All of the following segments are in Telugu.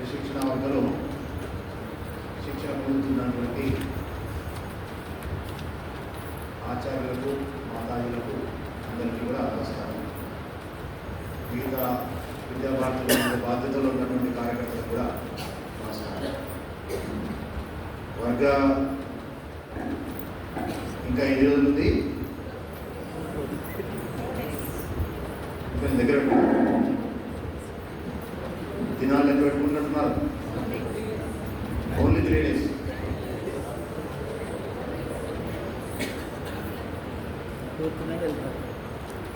శిక్షణ వర్గంలో శిక్షణ పొందుతున్నటువంటి ఆచార్యులకు మాతాజులకు అందరికీ కూడా నమస్కారం. మిగతా విద్యాభారతుల బాధ్యతలో ఉన్నటువంటి కార్యకర్తలకు కూడా నమస్కారం. వర్గ ఇంకా 5 రోజులు ఉంది. దగ్గర దినాలు లెక్క పెట్టుకుంటున్నారు. Only 3 days.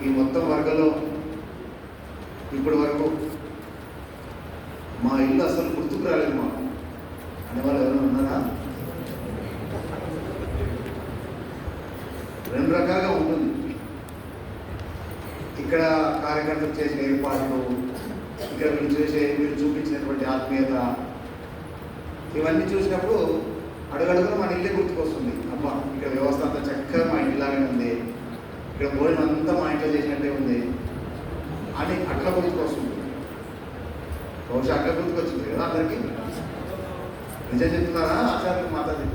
ఈ మొత్తం వర్గంలో ఇప్పటి వరకు మా ఇల్లు అసలు గుర్తుకు రాలేదు మాకు అనేవాళ్ళు ఎవరైనా ఉన్నారా? 2 రకాలుగా ఉంటుంది. ఇక్కడ కార్యకర్తలు చేసిన ఏర్పాట్లు, ఇక్కడ మీరు చూపించినటువంటి ఆత్మీయత, ఇవన్నీ చూసినప్పుడు అడుగడుగున మన ఇల్లే గుర్తుకొస్తుంది. అబ్బా, ఇక్కడ వ్యవస్థ అంతా చక్కగా మా ఇంటిలాగానే ఉంది, ఇక్కడ భోజనం అంతా మా ఇంట్లో చేసినట్టే ఉంది అని అట్లా గుర్తుకొస్తుంది. బహుశా అట్లా గుర్తుకొచ్చింది కదా అందరికీ. నిజం చెప్తున్నారా ఆచార్యులు మాతాజీ?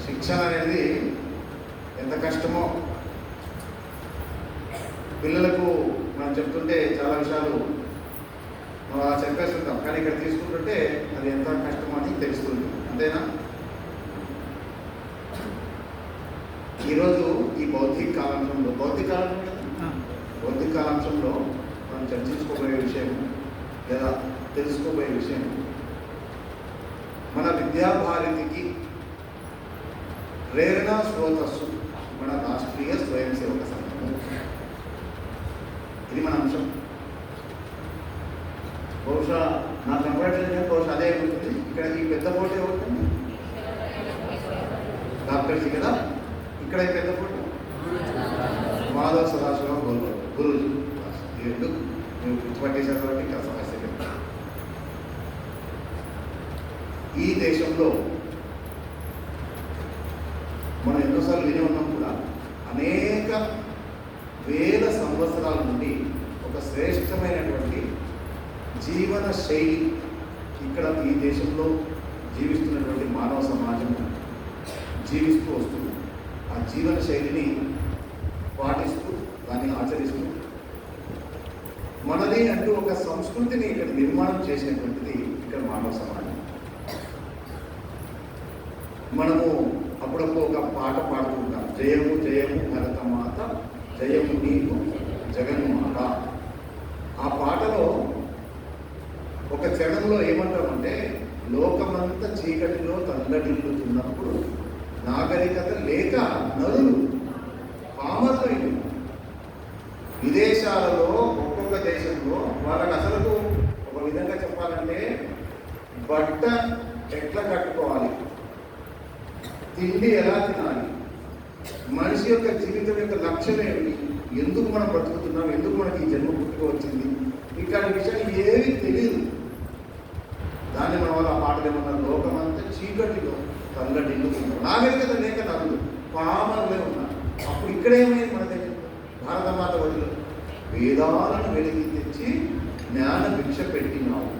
శిక్షణ అనేది ఎంత కష్టమో పిల్లలకు మనం చెప్తుంటే చాలా విషయాలు మనం చెప్పేస్తుంటాం, కానీ ఇక్కడ తీసుకుంటుంటే అది ఎంత కష్టమో అని తెలుస్తుంది. అంతేనా? ఈరోజు ఈ భౌతిక కాలాంశంలో మనం చర్చించుకోబోయే విషయం లేదా తెలుసుకోబోయే విషయం మన విద్యాభారతికి ప్రేరణ స్రోతస్సు మన రాష్ట్రీయ స్వయం సేవక సంఘం. ఇది మన అంశం. బహుశా నాకు కనపడట్లేదు, బహుశా అదే ఉంటుంది. ఇక్కడ ఈ పెద్ద పోటీ అవుతుంది డాక్టర్స్ కదా. ఇక్కడ ఈ పెద్ద పోటీ మాధవ సదాశివ గురుజీ. ఎందుకు మేము గుర్తుపట్టేశారు కాబట్టి ఇక్కడ సమస్య లేదు. ఈ దేశంలో మనం ఎన్నోసార్లు విని ఉన్నాం కూడా, అనేక వేల సంవత్సరాల నుండి ఒక శ్రేష్టమైనటువంటి జీవన శైలి ఇక్కడ ఈ దేశంలో జీవిస్తున్నటువంటి మానవ సమాజం జీవిస్తూ వస్తుంది. ఆ జీవన శైలిని పాటిస్తూ దాన్ని ఆచరిస్తూ మనది అంటూ ఒక సంస్కృతిని ఇక్కడ నిర్మాణం చేసినటువంటిది ఇక్కడ మానవ సమాజం. మనము అప్పుడప్పుడు ఒక పాట పాడుకుంటాం, జయము జయము భరతమాత, జయము నీకు జగన్మాత. ఆ పాటలో ఒక చరణంలో ఏమంటామంటే, లోకమంతా చీకటిలో తల్లడిల్లుతున్నప్పుడు నాగరికత లేక నరులు పామరులైన విదేశాలలో ఒక్కొక్క దేశంలో వాళ్ళకి అసలు ఒక విధంగా చెప్పాలంటే బట్ట ఎట్లా కట్టుకోవాలి, తిండి ఎలా తినాలి, మనిషి యొక్క జీవితం యొక్క లక్ష్యం ఏమిటి, ఎందుకు మనం బ్రతుకుతున్నాం, ఎందుకు మనకి ఈ జన్మ పుట్టుక వచ్చింది, ఇట్లాంటి విషయాలు ఏమీ తెలియదు. దాన్ని మన వల్ల ఆ పాటలు ఏమన్నారు, లోకమంతా చీకటిలో తల్లడిల్లుతున్నారు, నాగరికత లేక నరులు పామరులే ఉన్నారు. అప్పుడు ఇక్కడ ఏమైంది మన దగ్గర? భారతమాత వదిలి వేదాలను వెలికి తెచ్చి జ్ఞాన భిక్ష పెట్టినావు.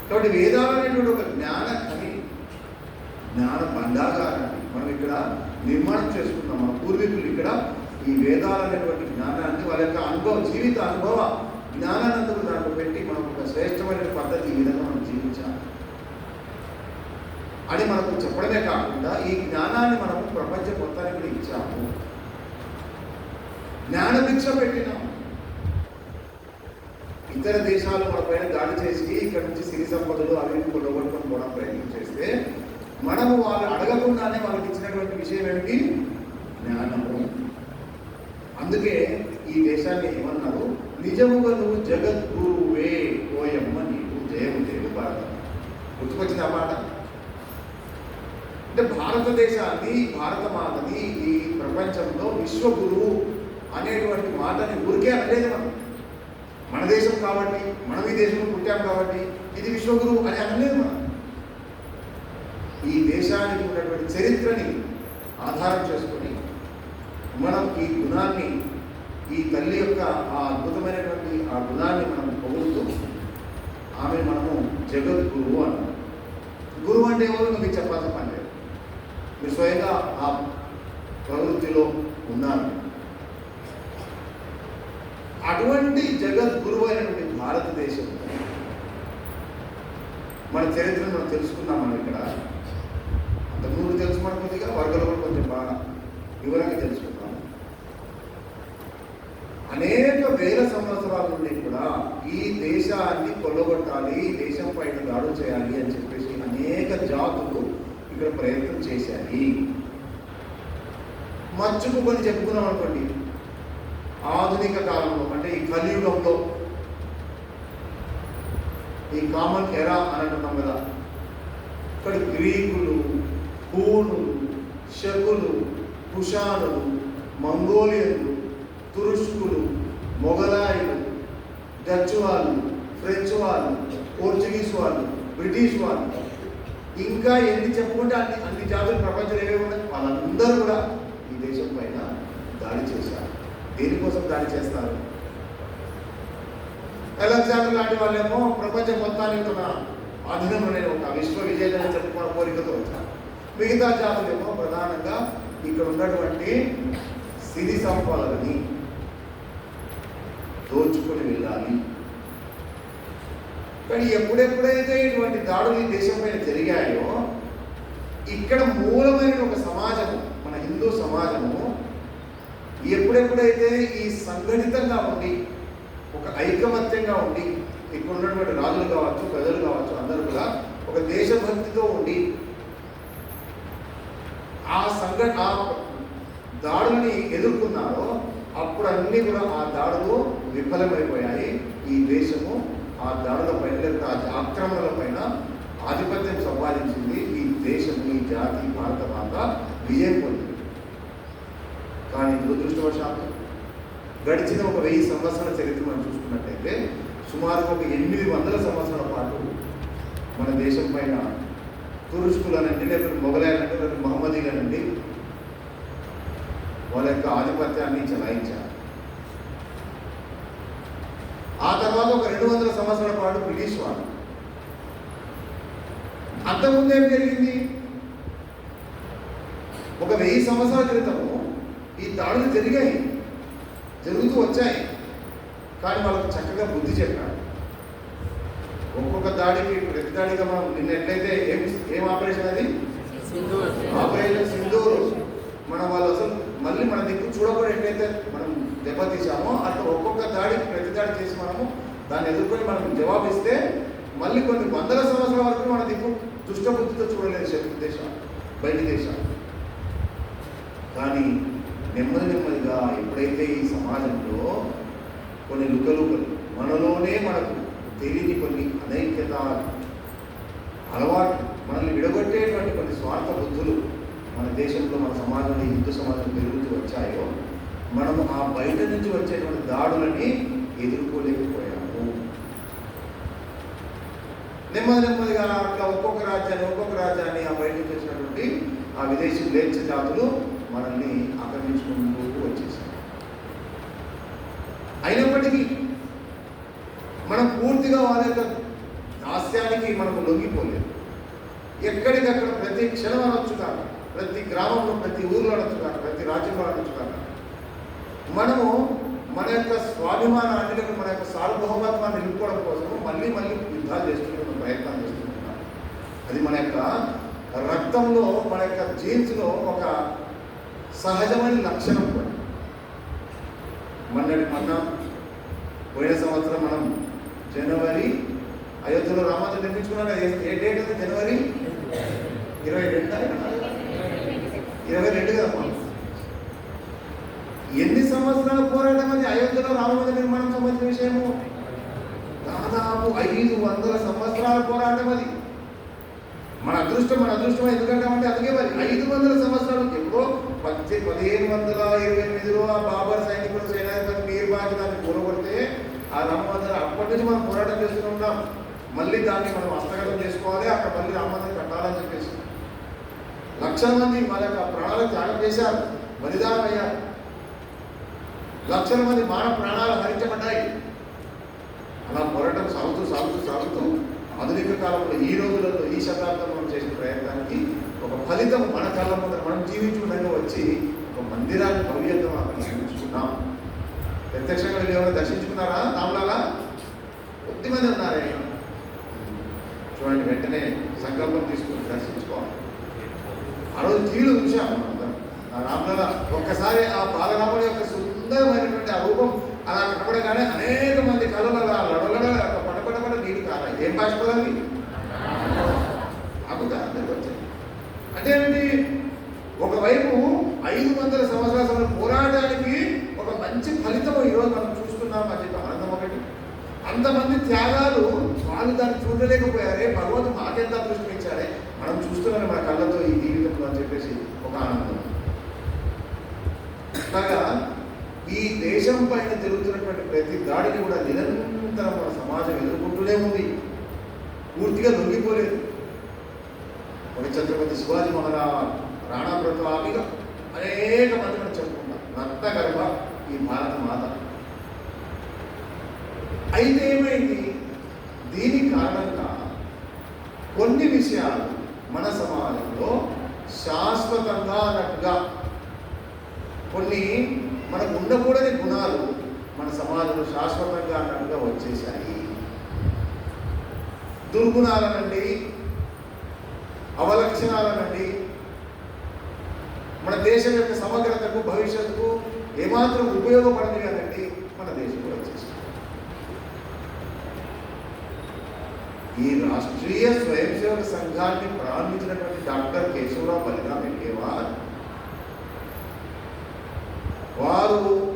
కాబట్టి వేదాలు అనేటువంటి ఒక జ్ఞాన కవి, జ్ఞాన భండాగారాన్ని మనం ఇక్కడ నిర్మాణం చేసుకుంటాం. మన పూర్వీకులు ఇక్కడ ఈ వేదాలు అనేటువంటి జ్ఞానాన్ని వాళ్ళ యొక్క జీవిత అనుభవ జ్ఞానానందుకు దాంట్లో పెట్టి మనం ఒక శ్రేష్టమైన పద్ధతి ఈ విధంగా మనం జీవించాలి అని మనకు చెప్పడమే కాకుండా ఈ జ్ఞానాన్ని మనము ప్రపంచం మొత్తానికి కూడా ఇచ్చాము. జ్ఞాన భిక్ష పెట్టినాము. ఇతర దేశాలు మన పైన దాడి చేసి ఇక్కడ నుంచి సిరి సంపదలు అవి కొనగొట్టుకొని పోవడం ప్రయత్నం చేస్తే మనము వాళ్ళు అడగకుండానే వాళ్ళకి ఇచ్చినటువంటి విషయం ఏమిటి? జ్ఞానము. అందుకే ఈ దేశాన్ని ఏమన్నారు, నిజముగా నువ్వు జగద్గురువే ఓయమ్మ నీవు జయము జయము భారత. గుర్తుకొచ్చింది ఆ మాట. అంటే భారతదేశాన్ని, భారతమాతని ఈ ప్రపంచంలో విశ్వగురువు అనేటువంటి మాటని ఊరికే అనలేదు మనం. మన దేశం కాబట్టి, మనం ఈ దేశంలో పుట్టాం కాబట్టి ఇది విశ్వగురువు అని అనలేదు మనం. ఈ దేశానికి ఉన్నటువంటి చరిత్రని ఆధారం చేసుకొని మనం ఈ గుణాన్ని, ఈ తల్లి యొక్క ఆ అద్భుతమైనటువంటి ఆ గుణాన్ని మనం పొగుడుతూ ఆమె మనము జగద్గురువు అన్నాం. గురువు అంటే ఎవరు మీకు చెప్పాల్సిన పని లేదు, మీరు స్వయంగా ఆ ప్రవృత్తిలో ఉన్నారు. అటువంటి జగద్గురువు అయినటువంటి భారతదేశం మన చరిత్రను మనం తెలుసుకున్నాం. మనం ఇక్కడ అంతకుముందు తెలుసుకున్న కొద్దిగా వర్గంలో కూడా కొంచెం బాగా వివరంగా తెలుసుకున్నాం. అనేక వేల సంవత్సరాల నుండి కూడా ఈ దేశాన్ని కొల్లగొట్టాలి, దేశం పైన దాడులు చేయాలి అని చెప్పేసి అనేక జాతులు ఇక్కడ ప్రయత్నం చేశాయి. మచ్చుకు కొన్ని చెప్పుకున్నాం అనుకోండి, ఆధునిక కాలంలో అంటే ఈ కలియుగంలో ఈ కామన్ ఎరా అని అంటున్నాం కదా, ఇక్కడ గ్రీకులు, హూనులు, శకులు, కుషానులు, మంగోలియన్లు, తురుష్కులు, మొఘలాయులు, డచ్ వాళ్ళు, ఫ్రెంచ్ వాళ్ళు, పోర్చుగీస్ వాళ్ళు, బ్రిటిష్ వాళ్ళు, ఇంకా ఎన్ని చెప్పుకుంటే అన్ని జాతులు ప్రపంచంలో ఏవేవి ఉన్నాయి వాళ్ళందరూ కూడా ఈ దేశం పైన దాడి చేశారు. దేనికోసం దాడి చేస్తారు? అలెగ్జాండర్ లాంటి వాళ్ళేమో ప్రపంచం మొత్తానికి తన ఆధీనంలో నేను ఒక విశ్వ విజేతని చెప్పుకున్న కోరికతో వచ్చారు. మిగతా జాతులేమో ప్రధానంగా ఇక్కడ ఉన్నటువంటి సిరి సంపదలని దోచుకొని వెళ్ళాలి. కానీ ఎప్పుడెప్పుడైతే ఇటువంటి దాడులు ఈ దేశం పైన జరిగాయో, ఇక్కడ మూలమైన ఒక సమాజము, మన హిందూ సమాజము ఎప్పుడెప్పుడైతే ఈ సంఘటితంగా ఉండి ఒక ఐకమత్యంగా ఉండి ఇక్కడ ఉన్నటువంటి రాజులు కావచ్చు, ప్రజలు కావచ్చు, అందరూ కూడా ఒక దేశభక్తితో ఉండి ఆ దాడుల్ని ఎదుర్కొన్నారో అప్పుడు అన్నీ కూడా ఆ దాడులు విఫలమైపోయాయి. ఈ దేశము ఆ దాడుల పైన లేదా ఆక్రమణల పైన ఆధిపత్యం సంపాదించింది. ఈ దేశము, ఈ జాతి, భారత మాత విజయం పొందింది. కానీ దురదృష్టవశాత్తు గడిచిన ఒక 1000 సంవత్సరాల చరిత్ర మనం చూసుకున్నట్టయితే సుమారు ఒక 800 సంవత్సరాల పాటు మన దేశం పైన తురుష్కులనండి, లేకపోతే మొఘలాయనండి, లేకపోతే మహమ్మదీలనండి వాళ్ళ యొక్క ఆధిపత్యాన్ని చెలాయించారు. ఆ తర్వాత ఒక 200 సంవత్సరాల పాటు బ్రిటిష్ వాళ్ళు. అంతకుముందు ఏం జరిగింది? ఒక 1000 సంవత్సరాల క్రితము ఈ దాడులు జరిగాయి, జరుగుతూ వచ్చాయి. కానీ వాళ్ళకు చక్కగా బుద్ధి చెప్పాడు. ఒక్కొక్క దాడికి ప్రతి దాడిగా మనం నిన్న ఎట్లయితే ఏం ఆపరేషన్ అది ఆపరేషన్ సింధూర్, మనం వాళ్ళు అసలు మళ్ళీ మన దిక్కు చూడకుండా ఎట్లయితే మనం దెబ్బతీసామో అట్లా ఒక్కొక్క దాడికి ప్రతి దాడి చేసి మనము దాన్ని ఎదుర్కొని మనం జవాబిస్తే మళ్ళీ కొన్ని 100 సంవత్సరాల వరకు మన దిక్కు దుష్టబుద్ధితో చూడలేదు శత్రు దేశాలు, బయటి దేశాలు. కానీ నెమ్మదిగా ఎప్పుడైతే ఈ సమాజంలో కొన్ని లుకలుకలు మనలోనే మనకు తెలియని కొన్ని అనైక్యత అలవాటు మనల్ని విడగొట్టేటువంటి కొన్ని స్వార్థ బుద్ధులు మన దేశంలో, మన సమాజంలో, హిందూ సమాజం పెరుగుతూ వచ్చాయో మనము ఆ బయట నుంచి వచ్చేటువంటి దాడులని ఎదుర్కోలేకపోయాము. నెమ్మదిగా అట్లా ఒక్కొక్క రాజ్యాన్ని ఆ బయట నుంచి వచ్చినటువంటి ఆ విదేశీ మ్లేచ్ఛ జాతులు మనల్ని ఆక్రమించుకుంటూ వచ్చేసారు. అయినప్పటికీ మనం పూర్తిగా వాళ్ళ యొక్క దాస్యానికి మనము లొంగిపోలేదు. ఎక్కడికక్కడ ప్రతి క్షణం అనొచ్చు కాక, ప్రతి గ్రామంలో, ప్రతి ఊర్లో అనొచ్చు కాక, ప్రతి రాజ్యంలో అనొచ్చు కాక మనము మన యొక్క స్వాభిమానాన్ని, మన యొక్క సార్వభౌమత్వాన్ని నిలుపుకోవడం కోసం మళ్ళీ యుద్ధాలు చేస్తున్న ప్రయత్నం చేస్తున్నాం. అది మన యొక్క రక్తంలో, మన యొక్క జీన్స్లో ఒక సహజమైన లక్షణం కూడా. మొన్న పోయిన సంవత్సరం మనం జనవరి అయోధ్యలో రామాలయం నిర్మించుకున్నాం. ఏ డేట్ అయితే జనవరి 22 కదా. ఎన్ని సంవత్సరాల పోరాటం అది అయోధ్యలో రామమందిర నిర్మాణం సంబంధించిన విషయము? దాదాపు 500 సంవత్సరాల పోరాటం అది. మన అదృష్టం ఎందుకంటామంటే అందుకే మరి 500 సంవత్సరాలు. ఎప్పుడో 1528లో ఆ బాబర్ సైనికులు, సేనాధిపతి మీర్బాకి దాన్ని కూరగొడితే ఆ రామమందిరం అప్పటి నుంచి మనం పోరాటం చేస్తూనే ఉన్నాం. మళ్ళీ దాన్ని మనం హస్తగతం చేసుకోవాలి, అక్కడ మళ్ళీ రామమందిరం కట్టాలని చెప్పేసి లక్షల మంది మన యొక్క ప్రాణాలు త్యాగం చేశారు, బలిదానం అయ్యారు. లక్షల మంది మానవ ప్రాణాలు హరించబడ్డాయి. సాగుతూ ఆధునిక కాలంలో ఈ రోజులలో ఈ శతాబ్దంలో చేసిన ప్రయత్నానికి ఒక ఫలితం మన కళ్ళ ముందర మనం జీవించుకుండగా వచ్చి ఒక మందిరాన్ని భవ్యంగా మనం నిర్మించుకున్నాం. ప్రత్యక్షంగా వెళ్ళి ఎవరైనా దర్శించుకున్నారా? తాములాగా కొద్దిమంది ఉన్నారే. చూడండి, వెంటనే సంకల్పం తీసుకుని దర్శించుకోవాలి. ఆ రోజు టీవీలో చూసాము మనందరం ఆ రామలల. ఒక్కసారి ఆ బాలరాముడి యొక్క సుందరమైనటువంటి ఆ రూపం అలా కనపడగానే అనేక మంది కళలు లడలడ పడపడపడ నీరు కారాయి. ఏం బాష్పడాలి? అప్పుడు అందరికి వచ్చాయి. అంటే ఏంటి? ఒకవైపు 500 సంవత్సరాల పోరాటానికి ఒక మంచి ఫలితం ఈరోజు మనం చూస్తున్నాం అని చెప్పి ఆనందం ఒకటి. అంతమంది త్యాగాలు వాళ్ళు దాన్ని చూడలేకపోయారే, భగవంతుడు మాకెంత అదృష్టం ఇచ్చారే, మనం చూస్తున్నాం మన కళ్ళతో ఈ జీవితంలో అని చెప్పేసి ఒక ఆనందం. అలాగా ఈ దేశం పైన జరుగుతున్నటువంటి ప్రతి దాడిని కూడా నిరంతరం మన సమాజం ఎదుర్కొంటూనే ఉంది. పూర్తిగా లొంగిపోలేదు. ఒక ఛత్రపతి శివాజీ మహారాజ్, రాణా ప్రతాపిగా అనేక మంది మనం చెప్పుకుంటాం. రత్నగర్భ ఈ భారత మాత. అయితే ఏమైంది? దీని కారణంగా కొన్ని విషయాలు మన సమాజంలో శాశ్వతంగా అన్నట్టుగా కొన్ని మనకు ఉండకూడని గుణాలు మన సమాజంలో శాశ్వతంగా అన్నట్టుగా వచ్చేసాయి. దుర్గుణాలనండి, అవలక్షణాలనండి, మన దేశం యొక్క సమగ్రతకు భవిష్యత్తుకు ఏమాత్రం ఉపయోగపడదు కదండి మన దేశంలో వచ్చేసి. ఈ రాష్ట్రీయ స్వయం సేవక సంఘాన్ని ప్రారంభించినటువంటి డాక్టర్ కేశవరావు బలిరామ్ ఎన్కేవార్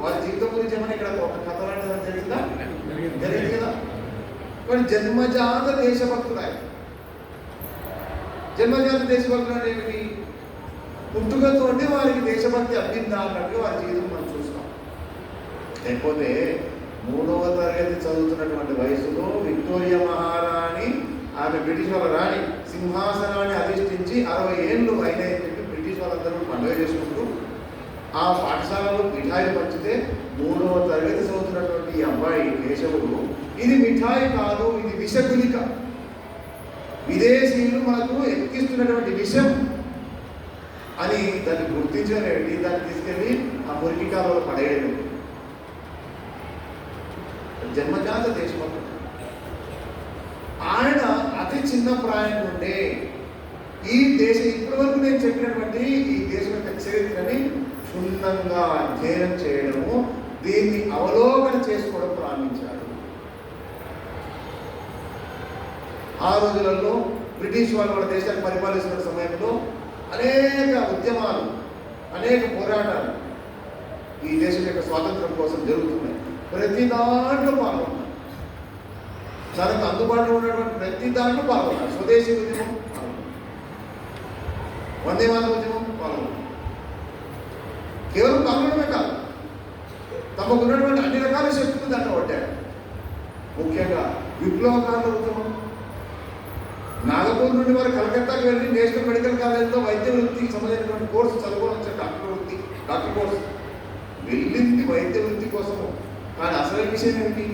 వారి జీవితం గురించి ఏమైనా ఇక్కడ ఒక కథ లాంటిది జరిగిందా? జరిగింది కదా. కానీ జన్మజాత దేశభక్తుడు ఆయన. జన్మజాత దేశభక్తుడు అంటే ఏమిటి? పుట్టుకతో వారికి దేశభక్తి అబ్బిందా అన్నట్టుగా వారి జీవితం మనం చూస్తాం. లేకపోతే 3వ తరగతి చదువుతున్నటువంటి వయసులో విక్టోరియా మహారాణి, ఆమె బ్రిటిష్ వాళ్ళ రాణి, సింహాసనాన్ని అధిష్ఠించి 60 ఏళ్ళు అయినాయని చెప్పి బ్రిటిష్ వాళ్ళందరూ పండుగ చేసుకుంటూ ఆ పాఠశాలలో మిఠాయిలు పంచితే 3వ తరగతి చదువుతున్నటువంటి ఈ అబ్బాయి కేశవుడు, ఇది మిఠాయి కాదు, ఇది విషగులిక, విదేశీయులు మనకు ఎక్కిస్తున్నటువంటి విషం అని దాన్ని గుర్తించలేండి. దాన్ని తీసుకెళ్ళి ఆ మురికి కాలంలో పడేయడం. జన్మజాత దేశభక్తుడు ఆయన. అతి చిన్న ప్రాయం నుండే ఈ దేశం ఇప్పటి వరకు నేను చెప్పినటువంటి ఈ దేశం యొక్క చరిత్రని క్షుణ్ణంగా అధ్యయనం చేయడము, దీన్ని అవలోకన చేసుకోవడం ప్రారంభించాడు. ఆ రోజులలో బ్రిటిష్ వాళ్ళు మన దేశాన్ని పరిపాలిస్తున్న సమయంలో అనేక ఉద్యమాలు, అనేక పోరాటాలు ఈ దేశం యొక్క స్వాతంత్రం కోసం జరుగుతున్నాయి. ప్రతి దాంట్లో పాల్గొన్నారు. తనకు అందుబాటులో ఉన్నటువంటి ప్రతి దాంట్లో పాల్గొన్నారు. స్వదేశీ ఉద్యమం పాల్గొన్నారు, వందే మాతరం ఉద్యమం పాల్గొన్నారు. కేవలం పాల్గొనడమే కాదు, తమకు ఉన్నటువంటి అన్ని రకాల శక్తులు దాంట్లో పడ్డాడు. ముఖ్యంగా విప్లవకారుల ఉద్యమం. నాగపూర్ నుండి వారు కలకత్తాకి వెళ్ళి నేషనల్ మెడికల్ కాలేజ్లో వైద్య వృత్తికి సంబంధించినటువంటి కోర్సు చదువుకోవడం వచ్చారు. డాక్టర్ కోర్సు వెళ్ళింది వైద్య వృత్తి కోసము. కానీ అసలు విషయం ఏమిటి?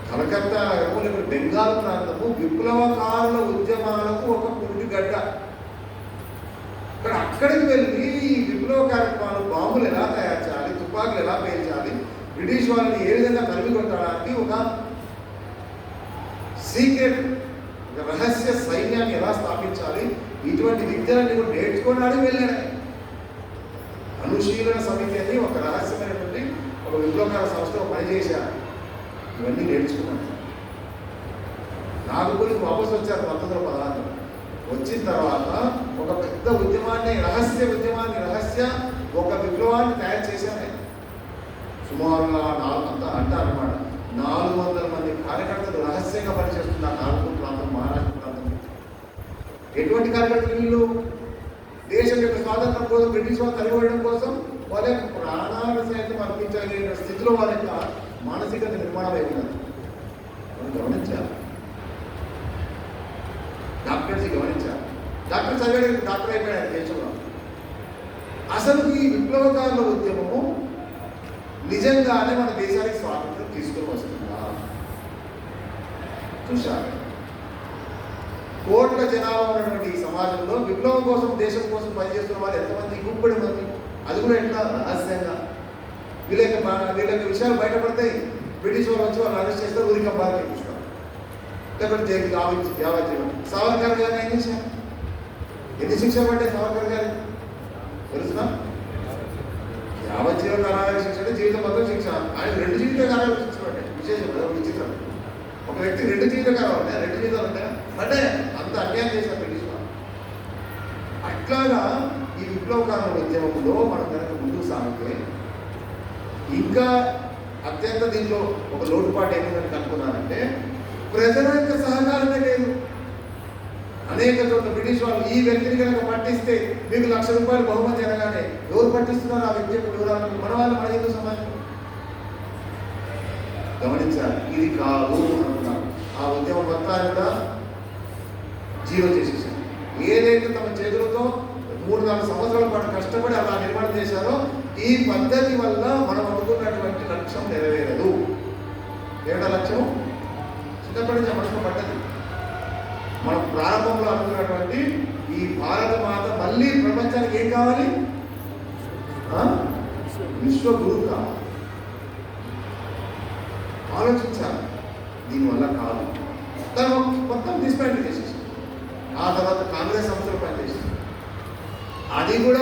కలకత్తా నగరము, బెంగాల్ ప్రాంతము విప్లవకారుల ఉద్యమాలకు ఒక పురిటిగడ్డ. కానీ అక్కడికి వెళ్ళి ఈ విప్లవ కార్యక్రమాలు, బాంబులు ఎలా తయారు చేయాలి, తుపాకులు ఎలా పేల్చాలి, బ్రిటిష్ వాళ్ళని ఏ విధంగా తరిమి కొట్టడానికి ఒక సీక్రెట్, ఒక రహస్య సైన్యాన్ని ఎలా స్థాపించాలి, ఇటువంటి విద్యలన్నీ కూడా నేర్చుకోవడానికి వెళ్ళాడు. అనుశీలన సమితి అని ఒక రహస్యమైనటువంటి ఒక విప్లవకార సంస్థలో పనిచేశారు. ఇవన్నీ నేర్చుకున్నాను. నాగపూర్కి వాపసు వచ్చారు 1916. వచ్చిన తర్వాత ఒక పెద్ద ఉద్యమాన్ని, రహస్య ఒక విప్లవాన్ని తయారు చేశాను. సుమారుగా అంటారన్నమాట 400 మంది కార్యకర్తలు రహస్యంగా పనిచేస్తున్నారు నాగపూర్ ప్రాంతం, మహారాష్ట్ర ప్రాంతం. ఎటువంటి కార్యకర్తలు? వీళ్ళు దేశం యొక్క స్వాతంత్రం కోసం, బ్రిటిష్ వాళ్ళు తరివేయడం కోసం వాళ్ళ యొక్క ప్రాణాలు సైతం అర్పించగలిగిన స్థితిలో వాళ్ళ యొక్క మానసికత నిర్మాణం అయిపోయింది. మనం గమనించాలి, డాక్టర్స్ గమనించాలి. డాక్టర్ చదివాడు, డాక్టర్ అయిపోయాడు దేశంలో. అసలు ఈ విప్లవకారుల ఉద్యమము నిజంగానే మన దేశానికి స్వాతంత్రం తీసుకొని వస్తుందా? చూశారు. కోట్ల జనాభా ఉన్నటువంటి ఈ సమాజంలో విప్లవం కోసం, దేశం కోసం పనిచేస్తున్న వాళ్ళు ఎంతమంది? గుప్పెడు మంది. అది కూడా ఎట్లా? రహస్యంగా. వీళ్ళ యొక్క విషయాలు బయటపడతాయి. బ్రిటిష్ వాళ్ళు వచ్చి వాళ్ళు అరెస్ట్ చేస్తారు, ఉరికంబాలు చూస్తారు, లేకపోతే జైలు యావజ్జీవం. సావర్కర్ గారు ఏం చేశారు? ఎన్ని శిక్ష పడ్డాయి సావర్కర్ గారు తెలుసునా? యావజ్జీవ కారాగార శిక్ష అంటే జీవితం మొత్తం శిక్ష. ఆయన 2 జీవిత కారాగార శిక్ష పడ్డాయి. విశేషం కదా, విచిత్రం. ఒక వ్యక్తి 2 జీవిత కారాలు ఉంటాయి, 2 జీవితాలు ఉంటాయా? అంటే అంత అన్యాయం చేశారు బ్రిటిష్ వాళ్ళు. అట్లాగా ఈ విప్లవకారుల ఉద్యమంలో మనం కనుక ముందుకు సాగితే ఇంకా అత్యంత దీనిలో ఒక లోటుపాటు ఏమిటని కనుక్కున్నానంటే ప్రజల యొక్క సహకారమే లేదు. అనేక చోట్ల బ్రిటిష్ వాళ్ళు ఈ వ్యక్తిని కనుక పట్టిస్తే మీకు ₹1,00,000 బహుమతి అనగానే ఎవరు పట్టిస్తున్నారు? ఆ వ్యక్తి యొక్క వివరాలను మన వాళ్ళు, మన హిందూ సమాజం గమనించాలి. ఇది కాదు అనుకున్నారు. ఆ ఉద్యమం మొత్తాన్ని కూడా జీరో చేసేసారు. ఏదైతే తమ చేతులతో 3-4 సంవత్సరాల పాటు కష్టపడి అలా నిర్మాణం చేశారో ఈ పద్ధతి వల్ల మనం అనుకున్నటువంటి లక్ష్యం నెరవేరదు. ఏడా లక్ష్యం? చిన్నప్పటి నుంచి మనకు పడ్డది. మనం ప్రారంభంలో అనుకున్నటువంటి ఈ భారత మాత మళ్ళీ ప్రపంచానికి ఏం కావాలి? విశ్వగురు కావాలి. ఆలోచించాలి. దీనివల్ల కాదు. తను మొత్తం డిస్పాండ్ చేసేసి ఆ తర్వాత కాంగ్రెస్ సంస్థలు పనిచేసింది. అది కూడా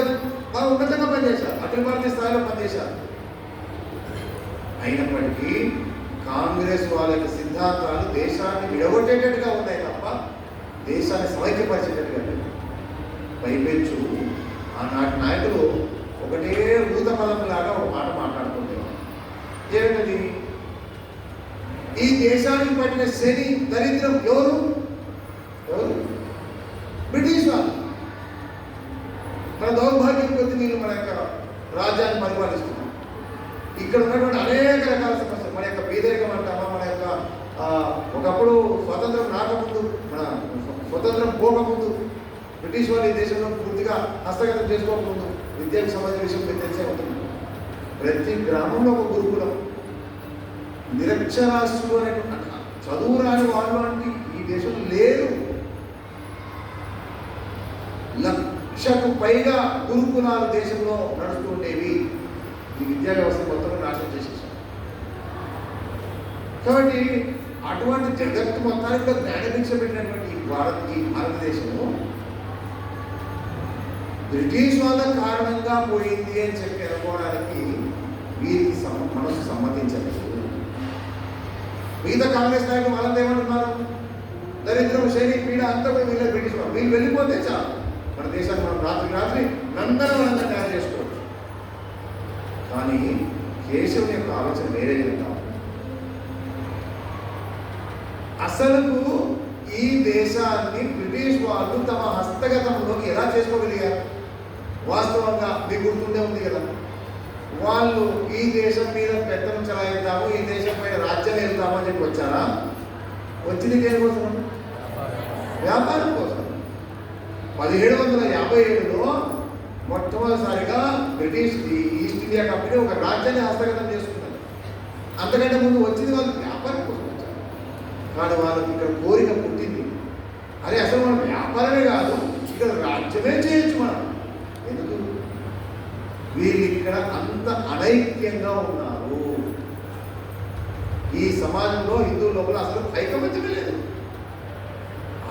బాగా ఉన్నతంగా పనిచేశారు, అఖిల భారతీయ స్థాయిలో పనిచేశారు. అయినప్పటికీ కాంగ్రెస్ వాళ్ళ యొక్క సిద్ధాంతాలు దేశాన్ని విడగొట్టేటట్టుగా ఉన్నాయి తప్ప దేశాన్ని సమైక్యపరిచేటట్టుగా లేదు. పైపెచ్చు ఆనాటి నాయకులు ఒకటే ఊత పదంలాగా ఒక మాట మాట్లాడుతుండేవారు. ఏమిటది? ఈ దేశానికి పట్టిన శని దరిద్రం ఎవరు? బ్రిటిష్ వాళ్ళు. మన దౌర్భాగ్యం కొద్ది వీళ్ళు మన యొక్క రాజ్యాన్ని పరిపాలిస్తున్నాం. ఇక్కడ ఉన్నటువంటి అనేక రకాల సమస్యలు, మన యొక్క పేదరికం అంటామా, మన యొక్క ఒకప్పుడు స్వతంత్రం రాకముందు, మన స్వతంత్రం పోకముందు బ్రిటిష్ వాళ్ళు ఈ దేశంలో పూర్తిగా హస్తగతం చేసుకోకముందు విద్యకు సంబంధించిన విషయం మీకు తెలిసే ఉంటుంది. ప్రతి గ్రామంలో ఒక గురుకులం, నిరక్షరాస్యులు అనేటువంటి చదువు రాని వాళ్ళు అంటే ఈ దేశంలో లేరు. 1,00,000కు పైగా గురుకులాలు దేశంలో నడుస్తుండేవి. ఈ విద్యా వ్యవస్థ మొత్తం నాశనం చేసేసారు. కాబట్టి అటువంటి జగత్తు మొత్తానికి కూడా జ్ఞానభిక్ష పెట్టినటువంటి ఈ భారతదేశము బ్రిటిష్ వాళ్ళ కారణంగా పోయింది అని చెప్పి అనుకోవడానికి వీరికి మనసు సమ్మతించలేదు. మిగతా కాంగ్రెస్ నాయకులు వాళ్ళని ఏమంటున్నారు? దరిద్రం, శని, పీడ అంతా కూడా వీళ్ళే బ్రిటిష్ వాళ్ళు. వీళ్ళు వెళ్ళిపోతే చాలు, మన దేశాన్ని మనం రాత్రి నందనవనంగా తయారు చేసుకోవచ్చు. కానీ కేశవుని యొక్క ఆలోచన వేరే విధంగా. అసలు ఈ దేశాన్ని బ్రిటిష్ వాళ్ళు తమ హస్తగతంలోకి ఎలా చేసుకోగలిగారు? వాస్తవంగా మీకు గుర్తుండే ఉంది కదా, వాళ్ళు ఈ దేశం మీద పెత్తనం చలాయిద్దాము, ఈ దేశం పైన రాజ్యం వెళ్తాము అని చెప్పి వచ్చారా? వచ్చింది దేనికోసం? వ్యాపారం కోసం. 1757లో మొట్టమొదటిసారిగా బ్రిటిష్ ఈస్ట్ ఇండియా కంపెనీ ఒక రాజ్యాన్ని హస్తగతం చేసుకున్నది. అంతకంటే ముందు వచ్చింది వాళ్ళు వ్యాపారం కోసం వచ్చారు. కానీ వాళ్ళకి ఇక్కడ కోరిక పుట్టింది, అరే అసలు మనం వ్యాపారమే కాదు, ఇక్కడ రాజ్యమే చేయొచ్చు మనం. ఎందుకు? వీళ్ళు ఇక్కడ అంత అనైక్యంగా ఉన్నారు. ఈ సమాజంలో హిందువుల లోపల అసలు ఐకమత్యమే లేదు.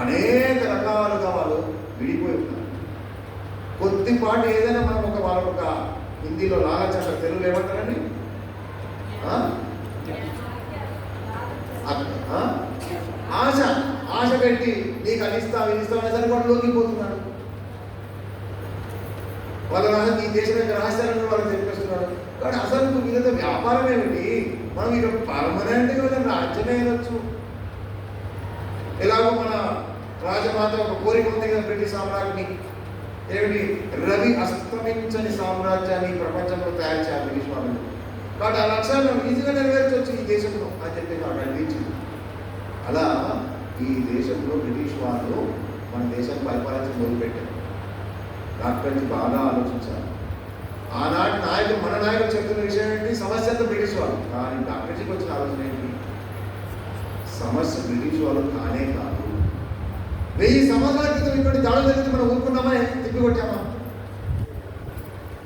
అనేక రకాలుగా వాళ్ళు విడిపోయి ఉన్నారు. కొద్దిపాటు ఏదైనా మనం వాళ్ళకు ఒక హిందీలో లాలచండ, తెలుగులో ఏమంటారండి? ఆశ పెట్టి నీకు అది ఇస్తావు అనేసరికి వాడు లోకిపోతున్నాడు. వాళ్ళ ఈ దేశం యొక్క రహస్యాలను వాళ్ళకి చెప్పేస్తున్నాడు. కానీ అసలు వీళ్ళతో వ్యాపారం ఏమిటి? మనం ఇక పర్మనెంట్గా వీళ్ళని రాజ్యమే అనొచ్చు. ఎలాగో మన రాజమాత ఒక కోరిక ఉంది కదా బ్రిటిష్ సామ్రాజ్ఞి, ఏమిటి? రవి అస్తమించని సామ్రాజ్యాన్ని ప్రపంచంలో తయారు చేయాలి బ్రిటిష్ వాళ్ళు. కాబట్టి ఆ లక్ష్యాన్ని ఈజీగా నెరవేర్చవచ్చు ఈ దేశంలో అని చెప్పి నాకు అనిపించింది. అలా ఈ దేశంలో బ్రిటిష్ వాళ్ళు మన దేశాన్ని పరిపాలించడం మొదలుపెట్టారు. డాక్టర్జీ బాగా ఆలోచించారు. ఆనాటి నాయకులు, మన నాయకులు చెప్తున్న విషయం ఏంటి? సమస్య అంతా బ్రిటిష్ వాళ్ళు. కానీ డాక్టర్జీకి వచ్చిన ఆలోచన ఏంటి? సమస్య బ్రిటిష్ వాళ్ళు కానే కాదు. 1000 సంవత్సరాల క్రితం ఇటువంటి దాడులు జరిగితే మనం ఊరుకున్నామా, తిప్పికొట్టామా?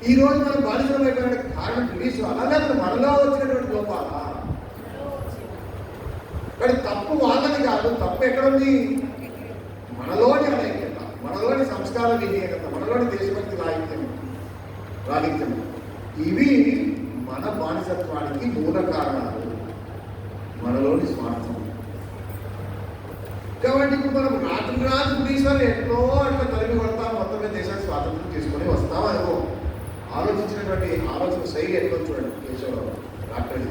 ఈ రోజు మనం బాధితులం అయిపోయినట్టు కారణం బ్రిటిష్ వాళ్ళ, లేకపోతే మనలో వచ్చినటువంటి లోపాలా? కానీ తప్పు వాళ్ళని కాదు, తప్పు ఎక్కడుంది? మనలోని అనైక్యత, మనలోని సంస్కార విధేయత, మనలోని దేశభక్తి రాహిత్యం, ఇవి మన బానిసత్వానికి మూల కారణాలు, మనలోని స్వార్థం. కాబట్టి ఇప్పుడు మనం రాత్రి బ్రిటిష్ వాళ్ళు ఎట్లో అట్లా తరిమి కొడతాం, మొత్తమే దేశానికి స్వాతంత్రం తీసుకొని వస్తాం అనుకో. ఆలోచించినటువంటి ఆలోచన శైలి ఎట్లా చూడండి కేశవరావు డాక్టర్.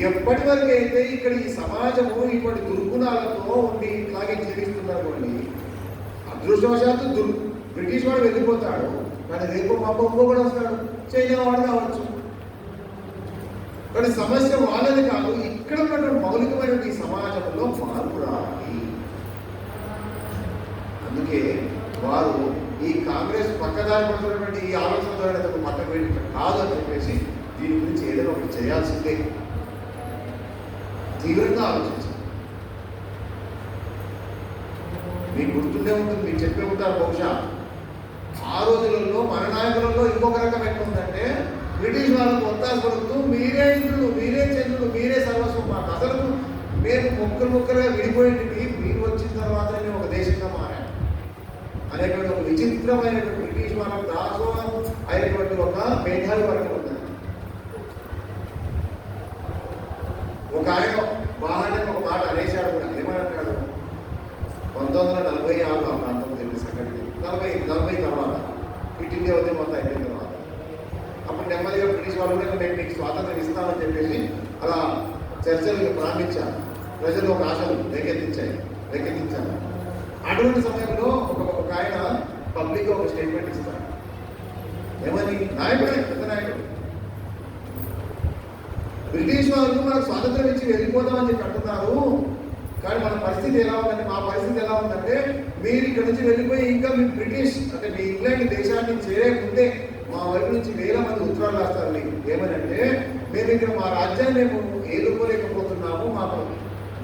ఎప్పటి వరకు అయితే ఇక్కడ ఈ సమాజము ఇప్పటి దుర్గుణాలతో ఉండి ఇట్లాగే జీవిస్తున్నారండి, అదృష్టవశాత్తు బ్రిటిష్ వాడు వెళ్ళిపోతాడు, కానీ రేపు మాపో కూడా వస్తాడు, చైనా వాడు కావచ్చు. కానీ సమస్య వాళ్ళది కాదు, ఇక్కడ ఉన్నటువంటి మౌలికమైనటువంటి సమాజంలో మార్పు రావాలి. అందుకే వారు ఈ కాంగ్రెస్ పక్కదారి పడుతున్నటువంటి ఈ ఆలోచన ద్వారా పక్కకు వెళ్ళి కాదు అని చెప్పేసి దీని గురించి ఏదైనా ఒకటి చేయాల్సిందే, తీవ్రంగా ఆలోచించాలి. మీకు గుర్తుండే ఉంటుంది, మీకు చెప్పే ఉంటారు బహుశా, ఆ రోజులలో మన నాయకులలో ఇంకొక రకం ఎట్లా ఉందంటే, బ్రిటిష్ వాళ్ళకు ఒత్తాస పడుతూ మీరే ఇంద్రులు, మీరే చంద్రులు, మీరే సర్వస్వం, మాకు అసలు మేము ముక్కలుగా విడిపోయింది, మీరు వచ్చిన తర్వాత మేము ఒక దేశంగా మారాం అనేటువంటి ఒక విచిత్రమైనటువంటి బ్రిటిష్ వాళ్ళకు దాసోహం అయినటువంటి ఒక మేధావి వర్గం ఉంది. ఒక ఆయన బాగానే ఒక మాట అనేశాడు కూడా, ఏమంటాడు, 1946 ఆ ప్రాంతం తెలియదు సంగతి, 40 తర్వాత క్విట్ ఇండియా వద్ద మొత్తం అయిపోయిన తర్వాత అప్పుడు నెమ్మదిగా బ్రిటిష్ వాళ్ళు కూడా మేము మీకు స్వాతంత్రం ఇస్తామని చెప్పేసి అలా చర్చలు ప్రారంభించారు. ప్రజలు ఒక ఆశలు రేకెత్తించారు. అటువంటి సమయంలో ఒక ఆయన పబ్లిక్గా ఒక స్టేట్మెంట్ ఇస్తారు. ఏమని? నాయకుడే, పెద్ద నాయకుడు, బ్రిటిష్ వాళ్ళు మనకు స్వాతంత్రం ఇచ్చి వెళ్ళిపోతామని చెప్పి అంటున్నారు, కానీ మన పరిస్థితి ఎలా ఉందంటే, మా పరిస్థితి ఎలా ఉందంటే, మీరు ఇక్కడ నుంచి వెళ్ళిపోయి ఇంకా మీ బ్రిటిష్ అంటే మీ ఇంగ్లాండ్ దేశాన్ని చేరే ముందే మా వైపు నుంచి 1000 మంది ఉత్తరాలు రాస్తారు. ఏమనంటే, మేము ఇక్కడ మా రాజ్యాన్ని మేము ఏలుకోలేకపోతున్నాము, మాకు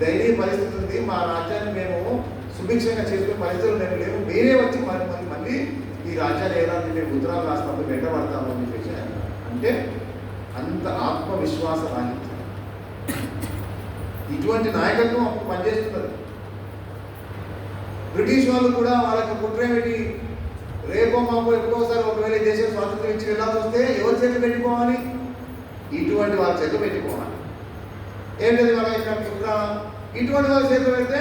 దయనీయ పరిస్థితి ఉంది, మా రాజ్యాన్ని మేము సుభిక్షంగా చేసుకునే పరిస్థితులు మేము లేవు, మీరే వచ్చి మళ్ళీ ఈ రాజ్యాన్ని ఏదాన్ని మేము ఉత్తరాలు రాస్తాము, వెంటబడతాము అని చెప్పేసి అంటే అంత ఆత్మవిశ్వాస రాహిత్యం. ఇటువంటి నాయకత్వం అప్పుడు పనిచేస్తున్నది. బ్రిటిష్ వాళ్ళు కూడా వాళ్ళకి కుట్రేమిటి, రేపో మాపో ఎప్పుడోసారి ఒకవేళ దేశం స్వాతంత్రం ఇచ్చి వెళ్ళాల్సి వస్తే ఎవరి చేతులు పెట్టిపోవాలి? ఇటువంటి వాళ్ళ చేతులు పెట్టిపోవాలి. ఏంటది వాళ్ళ ఇక్కడ కుట్ర? ఇటువంటి వాళ్ళ చేతులు పెడితే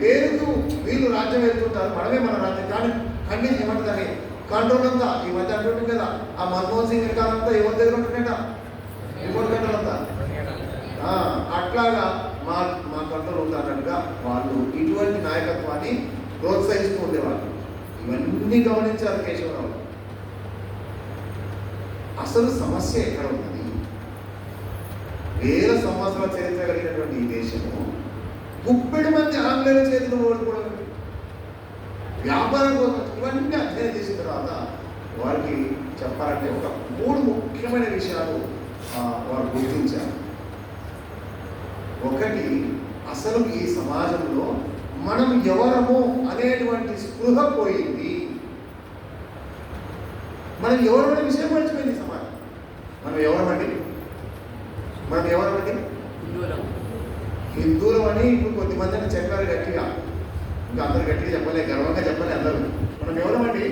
పేరుకు వీళ్ళు రాజ్యం వెళ్తుంటారు, మనమే మన రాజ్యం కానీ ఖండించి ఏమంటుందని కంట్రోల్ అంతా ఈ మధ్య అంటుంటుంది కదా, ఆ మన్మోహన్ సింగ్ కాలంతా ఎవరి దగ్గర ఉంటుండేట, రిపోర్ట్ కంట్రోల్ అంతా అట్లాగా మా కంట్రోల్ ఉందన్నట్టుగా వాళ్ళు ఇటువంటి నాయకత్వాన్ని ప్రోత్సహిస్తూ ఉండేవాళ్ళు. ఇవన్నీ గమనించారు కేశవరావు. అసలు సమస్య ఎక్కడ ఉన్నది? 1000 సంవత్సరాల చరిత్ర కలిగినటువంటి ఈ దేశము 30 మంది ఆంగ్లేయుల చేతులు ఓడిపోవడం, వ్యాపారం కోసం ఇవన్నీ అధ్యయనం చేసిన తర్వాత వారికి చెప్పాలంటే ఒక 3 ముఖ్యమైన విషయాలు వారు గుర్తించారు. ఒకటి, అసలు ఈ సమాజంలో మనం ఎవరము అనేటువంటి స్పృహ పోయింది. మనం ఎవరమనే విషయం మర్చిపోయింది సమాజం. మనం ఎవరమండి హిందువులం అని ఇప్పుడు కొద్దిమంది అని చెప్పారు గట్టిగా, ఇంకా అందరు గట్టిగా చెప్పలే, గర్వంగా చెప్పలే అందరూ. మనం ఎవరమండి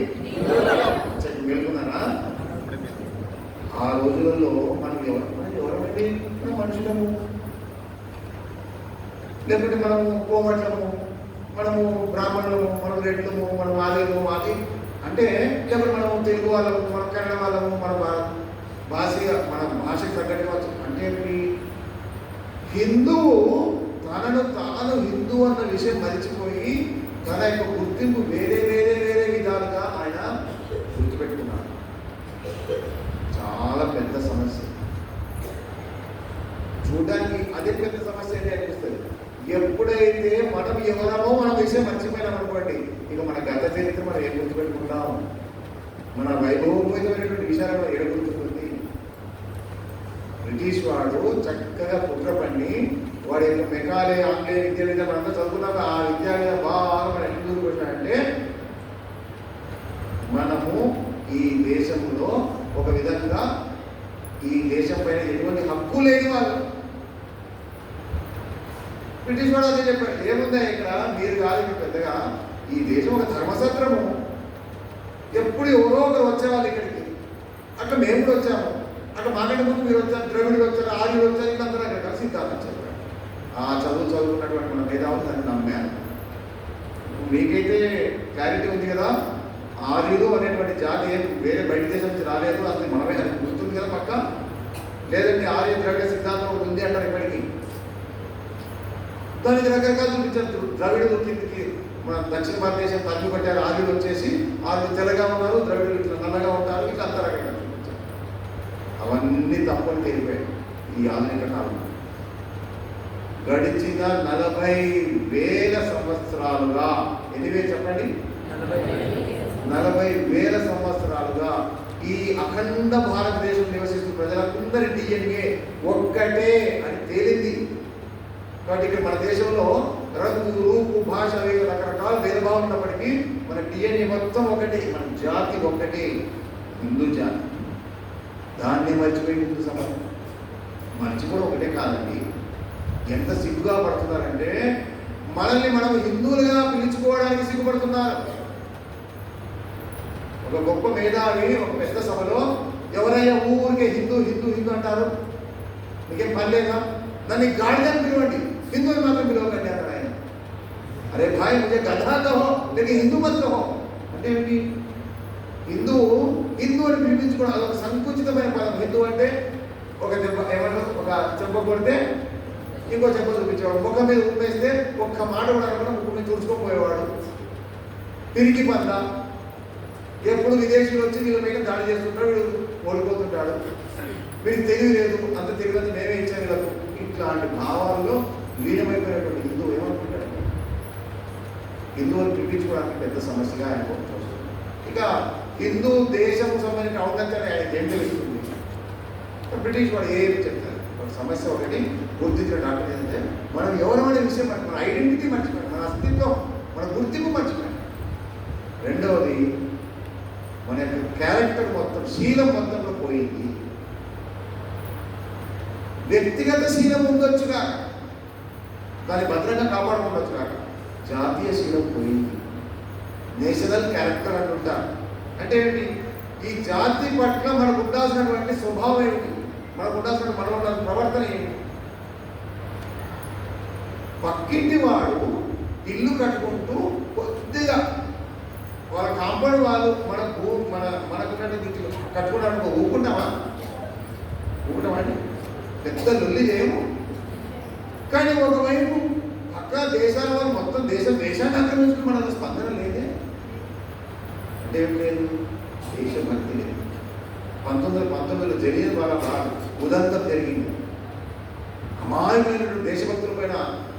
వెళ్తున్నారా? ఆ రోజులలో మనం ఎవరమండి? మనం మనుషులము, లేకపోతే మనము కోమట్లము, మనము బ్రాహ్మణులము, మనం రెడ్లము, మనం ఆదిలము, అది అంటే లేకపోతే మనము తెలుగు వాళ్ళము, మనం కన్నడ వాళ్ళము, మన భాషకు తగ్గట్టు అంటే హిందువు తనను తాను హిందూ అన్న విషయం మరిచిపోయి తన యొక్క గుర్తింపు వేరే విధాలుగా ఆయన గుర్తుపెట్టుకున్నాడు. చాలా పెద్ద సమస్య. చూడడానికి అదే పెద్ద సమస్య అంటే అనిపిస్తుంది. ఎప్పుడైతే మనం ఎవరమో మన విషయం మర్చిపోయినాం అనుకోండి, ఇక మన గత చరిత్ర మనం ఏం గుర్తుపెట్టుకుంటాం, మన వైభవోపేతమైనటువంటి విషయాలు మనం ఏడ గుర్తుకుంటుంది. బ్రిటిష్ వాడు చక్కగా కుట్ర పండి వాడి యొక్క మెకాలే ఆంగ్లేయ విద్య మీద మనంతా చదువుకున్నాక ఆ విద్య మీద బాగా మన ఎందుకు పెట్టాలంటే మనము ఈ దేశంలో ఒక విధంగా ఈ దేశం పైన ఎటువంటి హక్కు లేని వాళ్ళు. బ్రిటిష్ వాడు అదే చెప్పారు, ఏముందా ఇక్కడ మీరు కాదు ఇక్కడ పెద్దగా, ఈ దేశం ఒక ధర్మసత్రము, ఎప్పుడు ఎవరో ఒకరు వచ్చేవాళ్ళు ఇక్కడికి, అట్లా మేము కూడా వచ్చాము, అక్కడ మాకంటే ముందు మీరు వచ్చారు, ద్రవిడులు వచ్చారు, ఆర్యులు వచ్చారు, వీళ్ళందరూ అక్కడ కలిసి సిద్ధాంతం చెప్పారు. ఆ చదువుకున్నటువంటి మన మేధావులు దాన్ని నమ్మారు. మీకైతే క్లారిటీ ఉంది కదా, ఆర్యులు అనేటువంటి జాతి ఏం వేరే బయట దేశం నుంచి రాలేదు, అసలు మనమే అది గుర్తుంది కదా పక్క. లేదంటే ఆర్య ద్రవిడ సిద్ధాంతం ఒకటి ఉంది అంటారు ఇప్పటికీ. దానికి రకరకాలు చూపించారు. ద్రవిడులు కిందకి మన దక్షిణ భారతదేశం తగ్గు పట్టారు, ఆర్యులు వచ్చేసి ఆర్యులు తెల్లగా ఉన్నారు, ద్రవిడులు ఇట్లా నల్లగా ఉంటారు, ఇట్లా అంతా రకంగా చూపించారు. అవన్నీ తప్పులు తెలిపాయి ఈ ఆధునిక కాలంలో. గడిచిన 40,000 సంవత్సరాలుగా, ఎన్ని చెప్పండి, 40,000 సంవత్సరాలుగా ఈ అఖండ భారతదేశం నివసిస్తున్న ప్రజలందరి DNA ఒక్కటే అని తేలింది. కాబట్టి ఇక్కడ మన దేశంలో రంగు, రూపు, భాష రకరకాల భేదభావం ఉన్నప్పటికీ మన DNA మొత్తం ఒకటి, మన జాతి ఒక్కటి, హిందూ జాతి. దాన్ని మర్చిపోయి హిందూ సమాజం మర్చిపోవడం ఒకటే కాదండి. ఎంత సిగ్గుగా పడుతున్నారంటే మనల్ని మనం హిందువులుగా పిలుచుకోవడానికి సిగ్గుపడుతున్నారు. ఒక గొప్ప మేధావి ఒక పెద్ద సభలో ఎవరైనా ఊరికే హిందూ హిందూ హిందూ అంటారు, మీకేం పని లేదా, నన్ను గాడిదని పిలవండి, హిందువుని మాత్రం పిలవకండి అన్నారు ఆయన. అరే భాయ్ ముझे గధా కహో లేక హిందూ మత్ కహో అంటే ఏంటి? హిందువు హిందూ అని పిలిపించుకోవడం అదొక సంకుచితమైన పదం. హిందూ అంటే ఒక దెబ్బ ఏమన్నా ఒక చెంప కొడితే ఇంకో చెంప చూపించేవాడు, ముఖం మీద ఉప్పేస్తే ఒక్క మాట కూడా అనకుండా ముఖం మీద తుడుచుకోపోయేవాడు, తిరిగి పంద, ఎప్పుడు విదేశీయులు వచ్చి వీళ్ళ మీద దాడి చేస్తుంటాడు, వీడు ఓడిపోతుంటాడు, వీడికి తెలివి లేదు, అంత తెలియదు మేమే ఇచ్చాం వీళ్ళకు. ఇట్లాంటి భావాల్లో లీనమైపోయినటువంటి హిందువు ఏమనుకుంటాడు? హిందువులు పిలిపించుకోవడానికి పెద్ద సమస్యగా ఆయన వస్తుంది. ఇక హిందూ దేశం సంబంధించిన ఔన్నత్యాన్ని ఆయన ఏం తెలుస్తుంది? బ్రిటిష్ వాడు ఏమి చెప్తారు? ఒక సమస్య ఒకటి గుర్తించిన డాక్టర్ ఏంటంటే మనం ఎవరమనే విషయం మన ఐడెంటిటీ మర్చిపోయాం, మన అస్తిత్వం, మన గుర్తింపు మర్చిపోయాం. రెండవది మన యొక్క క్యారెక్టర్ మొత్తం, శీలం మొత్తంలో పోయింది. వ్యక్తిగత శీలం ఉండొచ్చుగా, దాన్ని భద్రంగా కాపాడుకుండొచ్చుగా, జాతీయ శీలం పోయింది. నేషనల్ క్యారెక్టర్ అంటుంటారు. అంటే ఏంటి? ఈ జాతి పట్ల మనకు ఉండాల్సినటువంటి స్వభావం ఏమిటి, మనకు ఉండాల్సిన మనలో ఉండాల్సిన ప్రవర్తన ఏమిటి? పక్కింటి వాడు ఇల్లు కట్టుకుంటూ కొద్దిగా వాళ్ళ కాంపౌండ్ వాళ్ళు మనకున్నటువంటి కట్టుకోవడానికి ఊపుకుంటామా అండి? పెద్ద లొల్లి చేయము. కానీ ఒకవైపు పక్క దేశాల వాళ్ళు మొత్తం దేశాన్ని ఆక్రమించుకుని మన స్పందన లేదే. అంటే ఏం లేదు, దేశభక్తి లేదు. 1919లో జరిగిన వాళ్ళ ఉదంతం జరిగింది. అమాయమైనటువంటి దేశభక్తుల పైన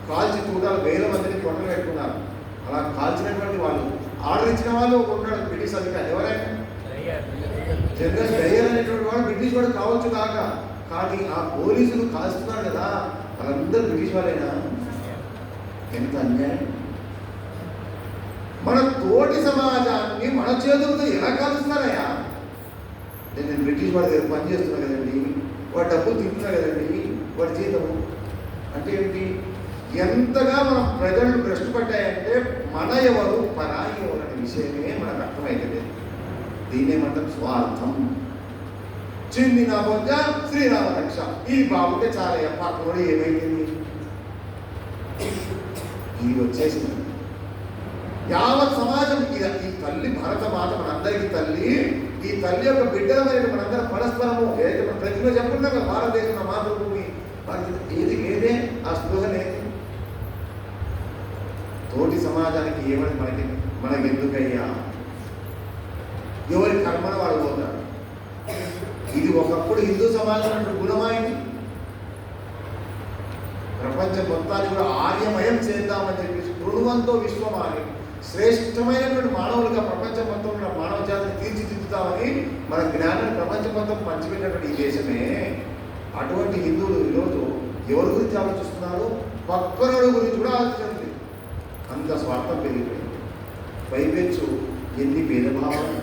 కాల్చి చూడాలి, వేల మందిని పొట్టలు పెట్టుకున్నారు. అలా కాల్చినటువంటి వాళ్ళు ఆర్డర్ ఇచ్చిన వాళ్ళు ఒక ఉన్నాడు బ్రిటిష్ అధికారి, ఎవరైనా జనరల్ డయ్యర్ అనేటువంటి వాడు బ్రిటిష్ వాడు కావచ్చు కాక, కానీ ఆ పోలీసులు కాల్చుతున్నారు కదా వాళ్ళందరూ బ్రిటిష్ వాళ్ళైనా. ఎంత అన్యాయం! మన తోటి సమాజాన్ని మన చేతులతో ఎలా కాలుస్తున్నారయ్యా? నేను బ్రిటిష్ వాడి దగ్గర పని చేస్తున్నా కదండి, వాడు డబ్బులు తింటున్నా కదండి, వాడి జీతము అంటే ఏంటి? ఎంతగా మనం ప్రజలు భ్రష్టు పట్టాయంటే మన ఎవరు పరాయి ఎవరు అనే విషయమే మనకు అర్థమైతే. దీన్నేమంటాం? స్వార్థం. చిందిన బొజ్జ శ్రీరామ రక్ష, ఈ బాబుకే చాలా పక్కనోడు ఏమైంది, ఇది వచ్చేసింది. యావత్ సమాజం ఈ తల్లి భారత మాత మనందరికీ తల్లి. ఈ తల్లి యొక్క బిడ్డలమైన మనందరం పరస్పరము ఏదైతే మనం ప్రతిలో చెప్పుకున్నాం కదా, భారతదేశంలో మాతృభూమి, ఏది ఏదే ఆ స్పృహ లేదు. తోటి సమాజానికి ఏమని మనకి ఎందుకయ్యా? ఎవరి కర్మన వాడు పోతాడు. ఇది ఒకప్పుడు హిందూ సమాజం అంటే గుణమైంది. ప్రపంచం మొత్తాన్ని కూడా ఆర్యమయం చేద్దామని చెప్పేసి గుణవంతో విశ్వమాని శ్రేష్టమైనటువంటి మానవులుగా ప్రపంచం మొత్తం ఉన్న మానవ జాతిని తీర్చిదిద్దుతామని మన జ్ఞానాన్ని ప్రపంచం మొత్తం పంచిపెట్టినటువంటి ఈ దేశమే అటువంటి హిందువులు ఈరోజు ఎవరి గురించి ఆలోచిస్తున్నారు? పక్కనోడి గురించి కూడా ఆలోచించండి. అంత స్వార్థం పెరిగిపోయింది. పైపెచ్చు ఎన్ని భేదభావాలు.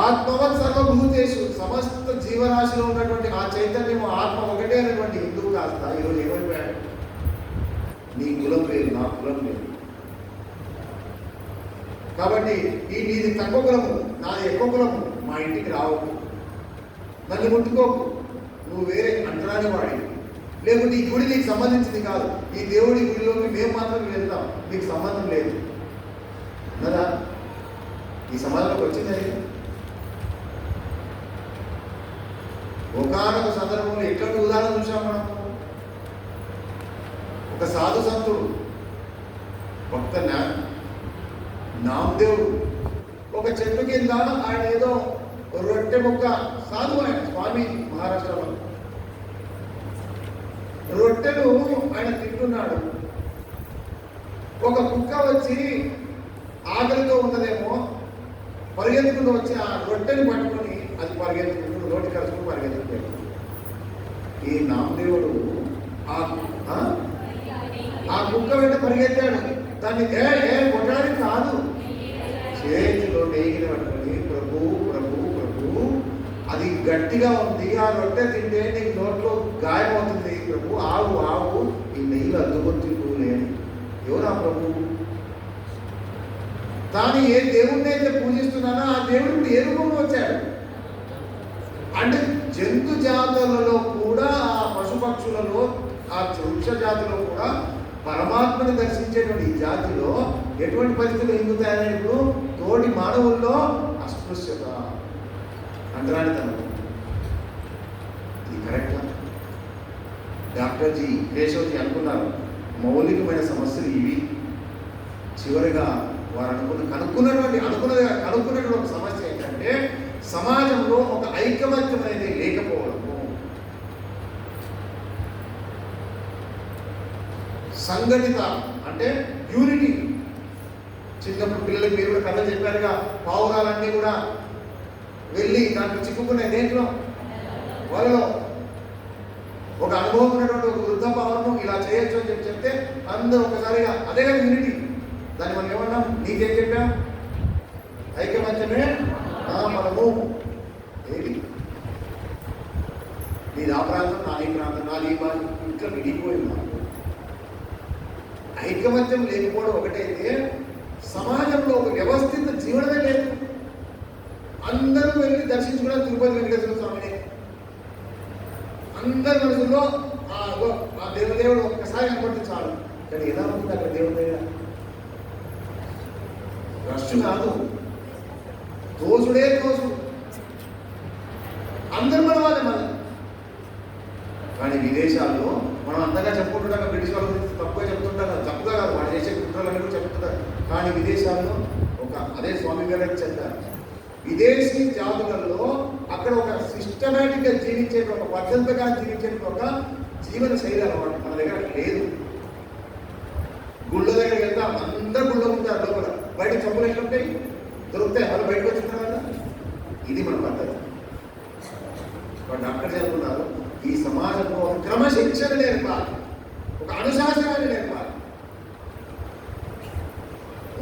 ఆత్మవత్ సర్వభూతేషు, సమస్త జీవరాశిలో ఉన్నటువంటి ఆ చైతన్యం ఆత్మ ఒకటే అనేటువంటి హిందువు కాస్త ఈరోజు ఏమైపోయాడు? నీ కులం లేదు, నా కులం లేదు. కాబట్టి ఈ నీది తక్కువ కులము, నాది ఎక్కువ కులము, మా ఇంటికి రావద్దు, నన్ను ముట్టుకోకు, నువ్వు వేరే అంటరాని వాడి, లేకుంటే ఈ గుడి నీకు సంబంధించింది కాదు, ఈ దేవుడి గుడిలోకి మేము మాత్రం వెళ్తాం, నీకు సంబంధం లేదు కదా. ఈ సమాజంలోకి వచ్చిందని ఒకనొక సందర్భంలో ఎట్లాంటి ఉదాహరణ చూసాం మనం. ఒక సాధు సంతుడు భక్త నామదేవుడు ఒక చెట్టు కింద ఆయన ఏదో రొట్టె ముక్క, సాధువు ఆయన స్వామి, మహారాష్ట్రలో రొట్టెలు ఆయన తింటున్నాడు. ఒక కుక్క వచ్చి ఆకలితో ఉన్నదేమో పరిగెత్తుకుంటూ వచ్చి ఆ రొట్టెని పట్టుకొని అది పరిగెత్తుకుంటూ నోటి కలుసుకుని పరిగెత్తుకుంటాడు. ఈ నామదేవుడు ఆ కుక్క వెంట పరిగెత్తాడు. దాన్ని కొట్టడానికి కాదు, చేతిలో నెయ్యిని పట్టుకొని ప్రభు ప్రభు ప్రభు, అది గట్టిగా ఉంది, ఆ రొట్టె తింటే నీకు నోట్లో గాయమవుతుంది ప్రభు, ఆవు ఆవు, ఈ నెయ్యిలు అద్దుకొచ్చిండు లేని. ఎవరు ఆ ప్రభు? తాను ఏ దేవుణ్ణి అయితే పూజిస్తున్నానో ఆ దేవుడు ఏ రూపంలో వచ్చాడు అంటే జంతు జాతులలో కూడా, ఆ పశుపక్షులలో, ఆ వృక్ష జాతిలో కూడా పరమాత్మని దర్శించేటువంటి ఈ జాతిలో ఎటువంటి పరిస్థితులు ఎందుకు తయారైనప్పుడు తోటి మానవుల్లో అస్పృశ్యత, అంటరానితనం. ఇది కరెక్టా? డాక్టర్ జీ కేశవజీ అనుకున్నారు మౌలికమైన సమస్యలు ఇవి. చివరిగా వారు కనుక్కున్నటువంటి ఒక సమస్య ఏంటంటే సమాజంలో ఒక ఐకమత్యం అనేది లేకపోవడము. సంఘటిత అంటే యూనిటీ. చిన్నప్పుడు పిల్లలకి మీరు కూడా కథ చెప్పారుగా, పావురాలన్నీ కూడా వెళ్ళి దాంట్లో చిక్కుకున్నాయి. దేంట్లో? వాళ్ళలో ఒక అనుభవం ఉన్నటువంటి ఒక వృద్ధ పావురము ఇలా చేయొచ్చు అని చెప్తే అందరూ ఒకసారిగా అదే కదా యూనిటీ. దాన్ని మనం ఏమన్నాం? నీకేం చెప్పాం? ఐకమత్యమే మనము. ఏది నీది ఆ ప్రాంతం, నాది ఈ ప్రాంతం, నాది ఈ భాష, ఇట్లా విడిపోయింది. మనకు ఐకమత్యం లేకపోవడం ఒకటైతే సమాజంలో ఒక వ్యవస్థిత జీవనమే లేదు. అందరూ వెళ్ళి దర్శించుకోవడం తిరుపతి వెంకటేశ్వర స్వామిని. అందరి మనసులో ఆ దేవదేవుడు ఒక్కసారి కనపడితే చాలు. కానీ ఎలా ఉంటుంది అక్కడ దేవుడి రష్ కాదు, దోసుడే దోసు, అందరు మన వాళ్ళే మన. కానీ విదేశాల్లో మనం అంతగా చెప్పుకుంటుంటాం, బ్రిటిష్ వాళ్ళ గురించి తప్పుగా చెప్తుంటాం, తప్పుగా కాదు, వాళ్ళు చేసే కుట్రలన్నీ కూడా చెప్తుంటారు. కానీ విదేశాల్లో అదే స్వామి గారు చెప్పారు, విదేశీ జాతులలో అక్కడ ఒక సిస్టమేటిక్గా జీవించే, ఒక పద్ధతిగా జీవించే ఒక జీవన శైలి అలవాటు మన దగ్గర లేదు. గుళ్ళ దగ్గరికి వెళ్తాం, అందరూ గుళ్ళ ఉంటారు, లోపల బయట చెప్పులు ఎట్లుంటాయి, దొరుకుతాయి, వాళ్ళు బయటకు వచ్చిన కదా. ఇది మన పద్ధతి. డాక్టర్ చెప్తున్నారు ఈ సమాజంలో ఒక క్రమశిక్షణ నేర్పాలి, ఒక అనుశాసనాన్ని నేర్పాలి.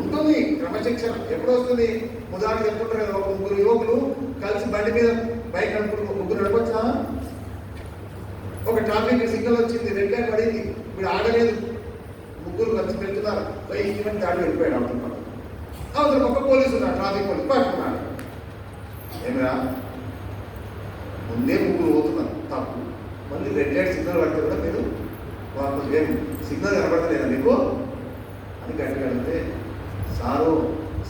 ఉంటుంది క్రమశిక్షణ. ఎప్పుడు వస్తుంది? ఉదాహరణ చెప్పుకుంటారు కదా, ఒక ముగ్గురు యువకులు కలిసి బండి మీద బైక్ నడుపుకుంటూ, ముగ్గురు నడపచ్చా? ఒక ట్రాఫిక్ సిగ్నల్ వచ్చింది, రెడ్ లైట్ పడింది, ఇప్పుడు ఆగలేదు, ముగ్గురు కలిసి వెళ్తున్నారు, ఈవెంట్ దాడి వెళ్ళిపోయాడు. అవుతున్నాడు అవతల ఒక పోలీసు ఉన్నాడు, ట్రాఫిక్ పోలీసు పట్టుకున్నాడు. ఏమిరా ముందే ముగ్గురు పోతున్నారు, తప్పు. మళ్ళీ రెడ్ లైట్ సిగ్నల్ పడితే కూడా మీరు వాళ్ళు ఏం సిగ్నల్ కనపడలేదా మీకు అని గట్టిగా అడిగితే, సారు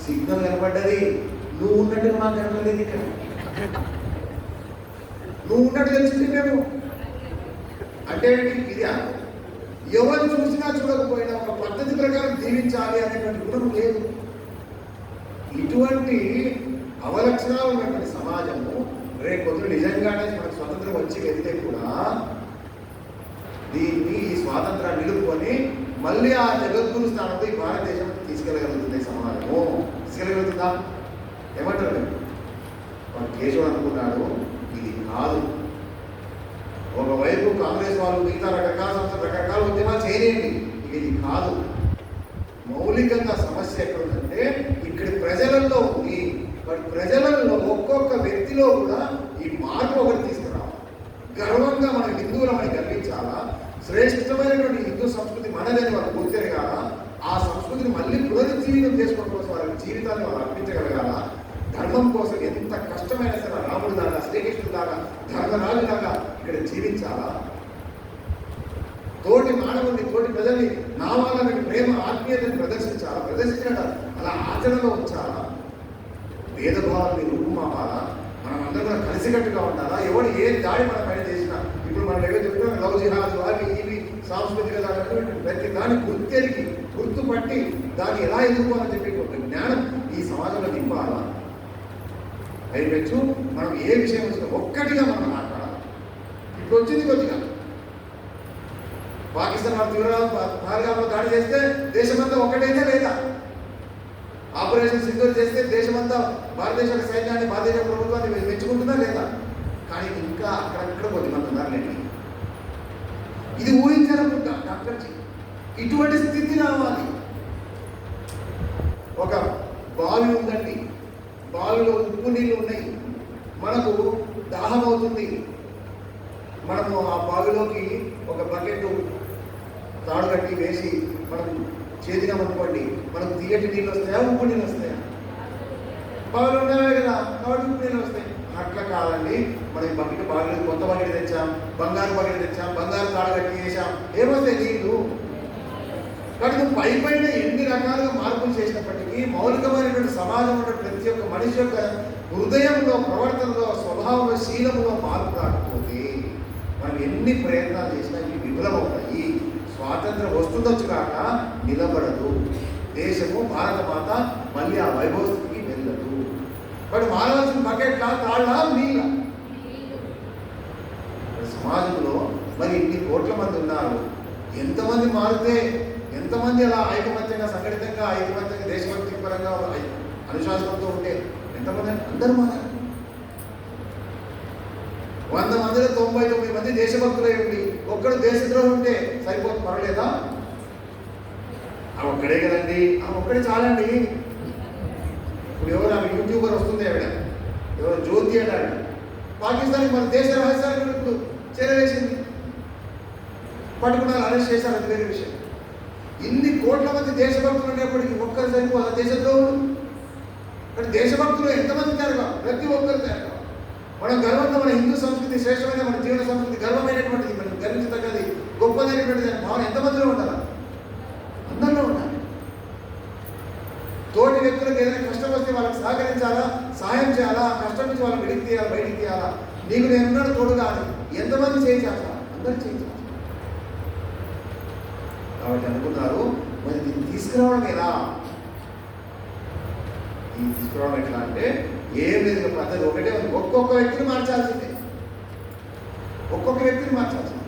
సిగ్నల్ కనపడ్డది, నువ్వు ఉన్నట్టుగా మాకు కనపడలేదు, ఇక్కడ నువ్వు ఉన్నట్టు తెలిసింది మేము అంటే ఇది ఎవరు చూసినా చూడకపోయినా ఒక పద్ధతి ప్రకారం జీవించాలి అనేటువంటి గుణం లేదు. ఇటువంటి అవలక్షణాలు ఉన్నటువంటి సమాజము రేపు పొద్దున నిజంగానే మనకు స్వాతంత్రం వచ్చి వెళ్తే కూడా దీన్ని, ఈ స్వాతంత్రాన్ని నిలుపుకొని మళ్ళీ ఆ జగద్గురు స్థానంలో ఈ భారతదేశం తీసుకెళ్ళగలుగుతుంది. సమాజము తీసుకెళ్ళగలుగుతుందా? ఏమంటారు? వాడు కేశవుడు అనుకున్నాడు ఇది కాదు, ఒకవైపు కాంగ్రెస్ వాళ్ళు మిగతా రకరకాల సంస్థలు రకరకాల ఉద్యమాలు చేయలేండి, ఇది కాదు. మౌలికంగా సమస్య ఎక్కడ ఉందంటే ఇక్కడి ప్రజలలో ఉంది. ప్రజలలో ఒక్కొక్క వ్యక్తిలో కూడా ఈ మార్పు ఒకటి తీసుకురావాలి. గర్వంగా మనం హిందువులమని గర్వించాలా, శ్రేష్టమైనటువంటి హిందూ సంస్కృతి మనదని వాళ్ళు గుర్తిరగాల, ఆ సంస్కృతిని మళ్ళీ పునరుజ్జీవితం చేసుకోవడం కోసం వాళ్ళ జీవితాన్ని వాళ్ళు అర్పించగలగాల. ధర్మం కోసం ఎంత కష్టమైన సరే రాముడు దాకా, శ్రీకృష్ణుడు దాకా, ధర్మరాజు దాకా ఇక్కడ జీవించాలా. తోటి మానవుని, తోటి ప్రజల్ని నా వాళ్ళని ప్రేమ ఆత్మీయతని ప్రదర్శించాలా, అలా ఆచరణలో ఉంచాలా. భేదభావాన్ని రూపుమాపాలా. మనం అందరం కూడా కలిసికట్టుగా ఉండాలా. ఎవరు ఏ దాడి మన పైన చేసినా, ఇప్పుడు మనం ఏవో చెప్తున్నాం లవ్ జిహాద్ అవి ఇవి సాంస్కృతిక దాని ప్రతి దాన్ని గుర్తుపట్టి దాన్ని ఎలా ఎదుర్కోవాలని చెప్పి ఒక జ్ఞానం ఈ సమాజంలో నింపాలా. అయిపోవచ్చు మనం ఏ విషయం వచ్చినా ఒక్కటిగా మనం మాట్లాడాలి. ఇప్పుడు వచ్చింది కొద్దిగా పాకిస్తాన్ వాళ్ళు తీవ్రవాదంలో దాడి చేస్తే దేశమంతా ఒక్కటైతే లేదా, ఆపరేషన్ సింధూర్ చేస్తే దేశమంతా భారతదేశ సైన్యాన్ని, భారతదేశ ప్రభుత్వాన్ని మెచ్చుకుంటుందా లేదా? కానీ ఇంకా అక్కడక్కడ కొద్దిమంది ఉన్నారు లేండి. ఇది ఊహించాలనుకుంటా డాక్టర్జీ. ఇటువంటి స్థితి రావాలి. ఒక బావి ఉందండి, బావిలో ఉప్పు నీళ్ళు ఉన్నాయి, మనకు దాహం అవుతుంది. మనము ఆ బావిలోకి ఒక బకెట్ తాడు కట్టి వేసి మనం చేతినామనుకోండి, మనకు తీయటి నీళ్ళు వస్తాయా, ఉప్పు నీళ్ళు వస్తాయా? బావిలో ఉన్నాయే కదా, కాబట్టి ఉప్పు నీళ్ళు వస్తాయి. అట్లా కాదండి, మనం ఈ బకెట్ బావిలో కొత్త బకెట్ తెచ్చాం, బంగారు బకెట్ తెచ్చాం, బంగారు తాడు కట్టి వేసాం, ఏమొస్తాయి నీళ్ళు. కాబట్టి పైన ఎన్ని రకాలుగా మార్పులు చేసినప్పటికీ మౌలికమైనటువంటి సమాజం ఉన్న ప్రతి ఒక్క మనిషి యొక్క హృదయంలో, ప్రవర్తనలో, స్వభావంలో, శీలంలో మార్పు రాకపోతే మనం ఎన్ని ప్రయత్నాలు చేసినా ఇవి విఫలమవుతాయి. స్వాతంత్రం వస్తుందొచ్చు కాక నిలబడదు. దేశము, భారత మాత మళ్ళీ ఆ వైభవస్థితికి వెళ్ళదు. బట్ మారవలసిన బకెట్లా, తాళ్ళ, నీళ్ళ. సమాజంలో మరి ఇన్ని కోట్ల మంది ఉన్నారు, ఎంతమంది మారితే, ఎంతమంది అలా ఐకమత్యంగా, సంఘటితంగా, ఐకమత్యంగా, దేశభక్తి పరంగా అనుశాసనంతో ఉంటే ఎంతమంది? అందరూ మారారు. 100 మందిలో 99 మంది దేశభక్తులై ఉండి ఒక్కడు దేశద్రోహం ఉంటే సరిపోతుంది, పర్వాలేదా? ఒక్కడే కదండి, ఒక్కడే చాలండి. ఇప్పుడు ఎవరు ఆమె యూట్యూబర్ వస్తుంది, ఆవిడ ఎవరు జ్యోతి అంటాడు, పాకిస్తాన్కి మన దేశ రహస్యాన్ని ఇప్పుడు చేరవేసింది, పట్టుకున్నారు, అరెస్ట్ చేశారు, అది వేరే విషయం. ఇన్ని కోట్ల మంది దేశభక్తులు ఉండేప్పటికీ ఒక్కరు సరిపోదా దేశద్రోహులు? కానీ దేశభక్తులు ఎంతమంది జరగాలి? ప్రతి ఒక్కరు జరగాలి. మనం గర్వంగా మన హిందూ సంస్కృతి శ్రేష్టమైన, మన జీవన సంస్కృతి గర్వమైనటువంటిది, మనం గర్వించదగ్గది, గొప్పదైనటువంటిది భావన ఎంతమందిలో ఉండాలి? అందరిలో ఉండాలి. తోటి వ్యక్తులకు ఏదైనా కష్టం వస్తే వాళ్ళకి సహకరించాలా, సహాయం చేయాలా, కష్టం నుంచి వాళ్ళని వెలికి తీయాలా, బయటికి తీయాలా. నీకు నేనున్నాడు తోడుగా అని ఎంతమంది చేయించాలా? అందరూ చేయించాలి. కాబట్టి అనుకున్నారు, మరి దీన్ని తీసుకురావడం ఎలా? ఈ తీసుకురావడం ఎట్లా అంటే ఏం లేదు, పద్ధతి ఒకటే ఉంది. ఒక్కొక్క వ్యక్తిని మార్చాల్సిందే, ఒక్కొక్క వ్యక్తిని మార్చాల్సిందే.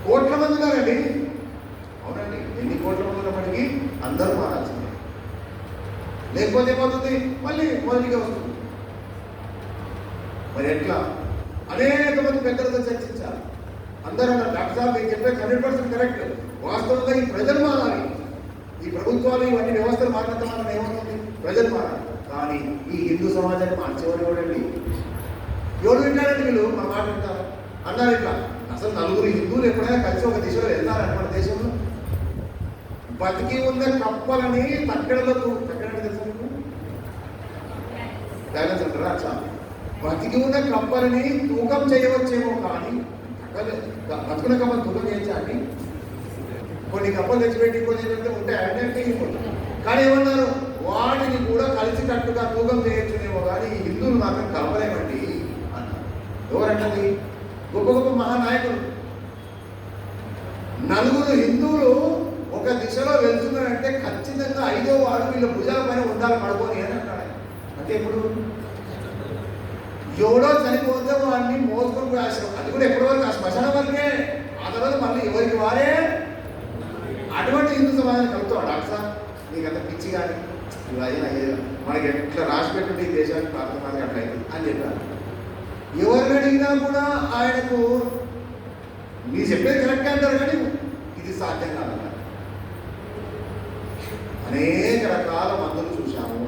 కోట్ల మంది ఉన్నారండి, అవునండి, ఎన్ని కోట్ల మంది ఉన్నప్పటికీ అందరూ మారాల్సిందే. లేకపోతే ఏమవుతుంది? మళ్ళీ మొదటిగా వస్తుంది. మరి ఎట్లా? అనేక మంది పెద్దలతో చర్చించాలి. అందరూ డాక్టర్ సార్ మీరు చెప్పే 100% కరెక్ట్. వాస్తవంగా ఈ ప్రజలు మారాలి. ఈ ప్రభుత్వాలు ఇవన్నీ వ్యవస్థలు మారినంత మాత్రం ఏమవుతుంది? ప్రజలు మారాలి. కానీ ఈ హిందూ సమాజాన్ని మార్చేవాడు ఎవడండి? ఎవరు వింటారండి? వీళ్ళు మన మాట వింటారు అన్నారు. ఇట్లా అసలు నలుగురు హిందువులు ఎప్పుడైనా కలిసి ఒక దిశలో వెళ్తారంట మన దేశంలో. బతికి ఉన్న కప్పలని తక్కడలకు, తక్కడంటే తెలుసు మీకు, బ్యాలెన్స్ అంటారా? అచ్చా, బతికి ఉన్న కప్పలని తూకం చేయవచ్చేమో కానీ బతుకున్న కప్పలు తూకం చేయొచ్చా అండి? కొన్ని కప్పలు తెచ్చిపెట్టి కొన్ని ఉంటే అంటే కానీ ఏమన్నారు? వాడిని కూడా కలిసి కట్టుగా తూకం చేయొచ్చునేమో కానీ ఈ హిందువులు మాత్రం కలపలేమండి అన్నారు. ఎవరంటది? గొప్ప గొప్ప మహానాయకులు. నలుగురు హిందువులు ఒక దిశలో వెళ్తున్నారంటే ఖచ్చితంగా 5వ వాడు వీళ్ళ భుజాల పైన ఉండాలి, పడుకొని అని అంటాడు. అంటే ఇప్పుడు ఎవడో చనిపోతే వాడిని మోసుకొని రాశారు. అది కూడా ఎప్పటి వరకు? ఆ శ్మశానం వరకే. ఆ తర్వాత మళ్ళీ ఎవరికి వారే. అటువంటి హిందూ సమాజాన్ని కలుపుతాం. డాక్టర్ సార్ నీకంత పిచ్చి కానీ ఇవైనా మనకి ఎట్లా రాసి పెట్టుంటే ఈ దేశానికి ప్రాంతం అట్లా అయింది అని చెప్పారు. ఎవరిని అడిగినా కూడా ఆయనకు మీరు చెప్పేది కరెక్ట్ అంటారు, కానీ ఇది సాధ్యం కాదన్నారు. అనేక రకాల మందులు చూశాము.